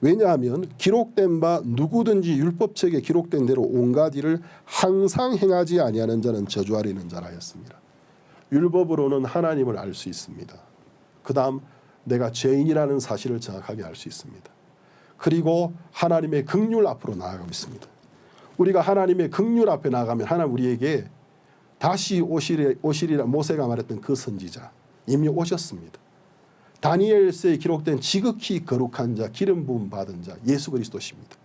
왜냐하면 기록된 바 누구든지 율법책에 기록된 대로 온갖 일을 항상 행하지 아니하는 자는 저주 아래 있는 자라 하였습니다. 율법으로는 하나님을 알 수 있습니다. 그 다음 내가 죄인이라는 사실을 정확하게 알 수 있습니다. 그리고 하나님의 긍휼 앞으로 나아가고 있습니다. 우리가 하나님의 긍휼 앞에 나가면 하나님 우리에게 다시 오시리라 모세가 말했던 그 선지자 이미 오셨습니다. 다니엘서에 기록된 지극히 거룩한 자, 기름 부음 받은 자 예수 그리스도십니다.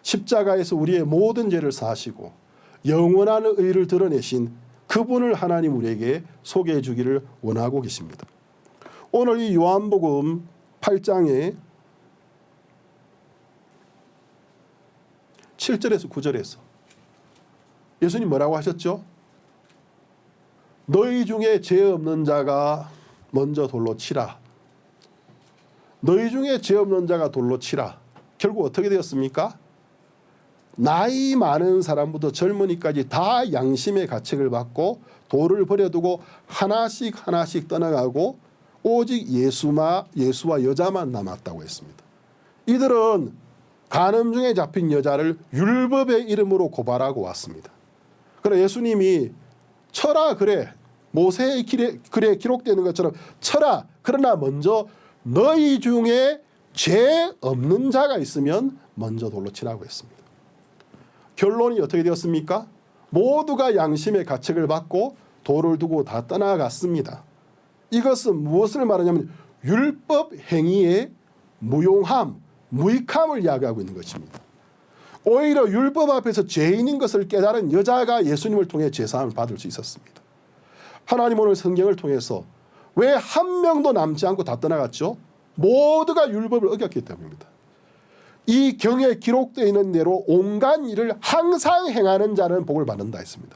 십자가에서 우리의 모든 죄를 사하시고 영원한 의를 드러내신 그분을 하나님 우리에게 소개해 주기를 원하고 계십니다. 오늘 이 요한복음 8장에 7절에서 9절에서 예수님 뭐라고 하셨죠? 너희 중에 죄 없는 자가 먼저 돌로 치라. 너희 중에 죄 없는 자가 돌로 치라. 결국 어떻게 되었습니까? 나이 많은 사람부터 젊은이까지 다 양심의 가책을 받고 돌을 버려두고 하나씩 떠나가고 오직 예수와 여자만 남았다고 했습니다. 이들은 간음 중에 잡힌 여자를 율법의 이름으로 고발하고 왔습니다. 그러나 예수님이 쳐라 그래, 모세의 글에 기록되는 것처럼 쳐라. 그러나 먼저 너희 중에 죄 없는 자가 있으면 먼저 돌로 치라고 했습니다. 결론이 어떻게 되었습니까? 모두가 양심의 가책을 받고 돌을 두고 다 떠나갔습니다. 이것은 무엇을 말하냐면 율법 행위의 무용함, 무익함을 이야기하고 있는 것입니다. 오히려 율법 앞에서 죄인인 것을 깨달은 여자가 예수님을 통해 제사함을 받을 수 있었습니다. 하나님 오늘 성경을 통해서 왜 한 명도 남지 않고 다 떠나갔죠? 모두가 율법을 어겼기 때문입니다. 이 경에 기록되어 있는 대로 온갖 일을 항상 행하는 자는 복을 받는다 했습니다.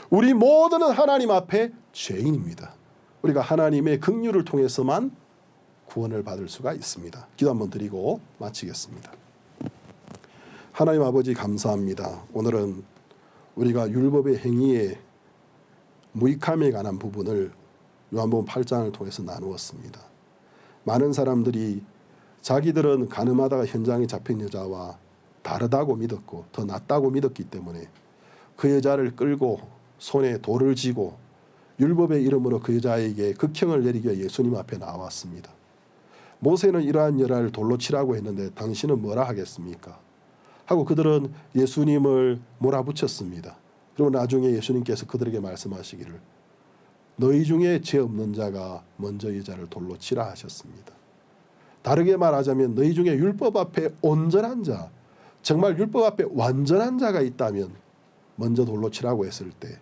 우리 모두는 하나님 앞에 죄인입니다. 우리가 하나님의 긍휼을 통해서만 구원을 받을 수가 있습니다. 기도 한번 드리고 마치겠습니다. 하나님 아버지 감사합니다. 오늘은 우리가 율법의 행위에 무익함에 관한 부분을 요한복음 8장을 통해서 나누었습니다. 많은 사람들이 자기들은 간음하다가 현장에 잡힌 여자와 다르다고 믿었고 더 낫다고 믿었기 때문에 그 여자를 끌고 손에 돌을 쥐고 율법의 이름으로 그 여자에게 극형을 내리기 위해 예수님 앞에 나왔습니다. 모세는 이러한 여자를 돌로 치라고 했는데 당신은 뭐라 하겠습니까? 하고 그들은 예수님을 몰아붙였습니다. 그리고 나중에 예수님께서 그들에게 말씀하시기를 너희 중에 죄 없는 자가 먼저 여자를 돌로 치라 하셨습니다. 다르게 말하자면 너희 중에 율법 앞에 온전한 자, 정말 율법 앞에 완전한 자가 있다면 먼저 돌로 치라고 했을 때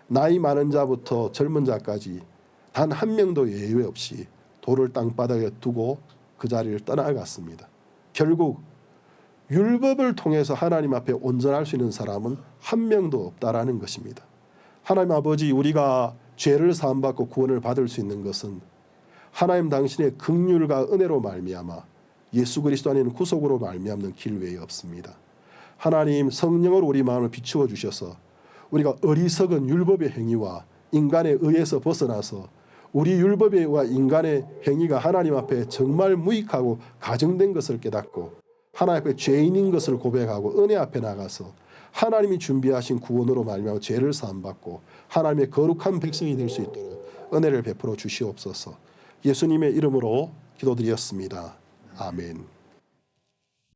나이 많은 자부터 젊은 자까지 단 한 명도 예외 없이 돌을 땅바닥에 두고 그 자리를 떠나갔습니다. 결국 율법을 통해서 하나님 앞에 온전할 수 있는 사람은 한 명도 없다라는 것입니다. 하나님 아버지, 우리가 죄를 사함받고 구원을 받을 수 있는 것은 하나님 당신의 긍휼과 은혜로 말미암아 예수 그리스도 안에는 구속으로 말미암는 길 외에 없습니다. 하나님 성령으로 우리 마음을 비추어 주셔서 우리가 어리석은 율법의 행위와 인간의 의에서 벗어나서 우리 율법과 인간의 행위가 하나님 앞에 정말 무익하고 가증된 것을 깨닫고 하나님 앞에 죄인인 것을 고백하고 은혜 앞에 나가서 하나님이 준비하신 구원으로 말미암아 죄를 사함받고 하나님의 거룩한 백성이 될 수 있도록 은혜를 베풀어 주시옵소서. 예수님의 이름으로 기도드렸습니다. 아멘.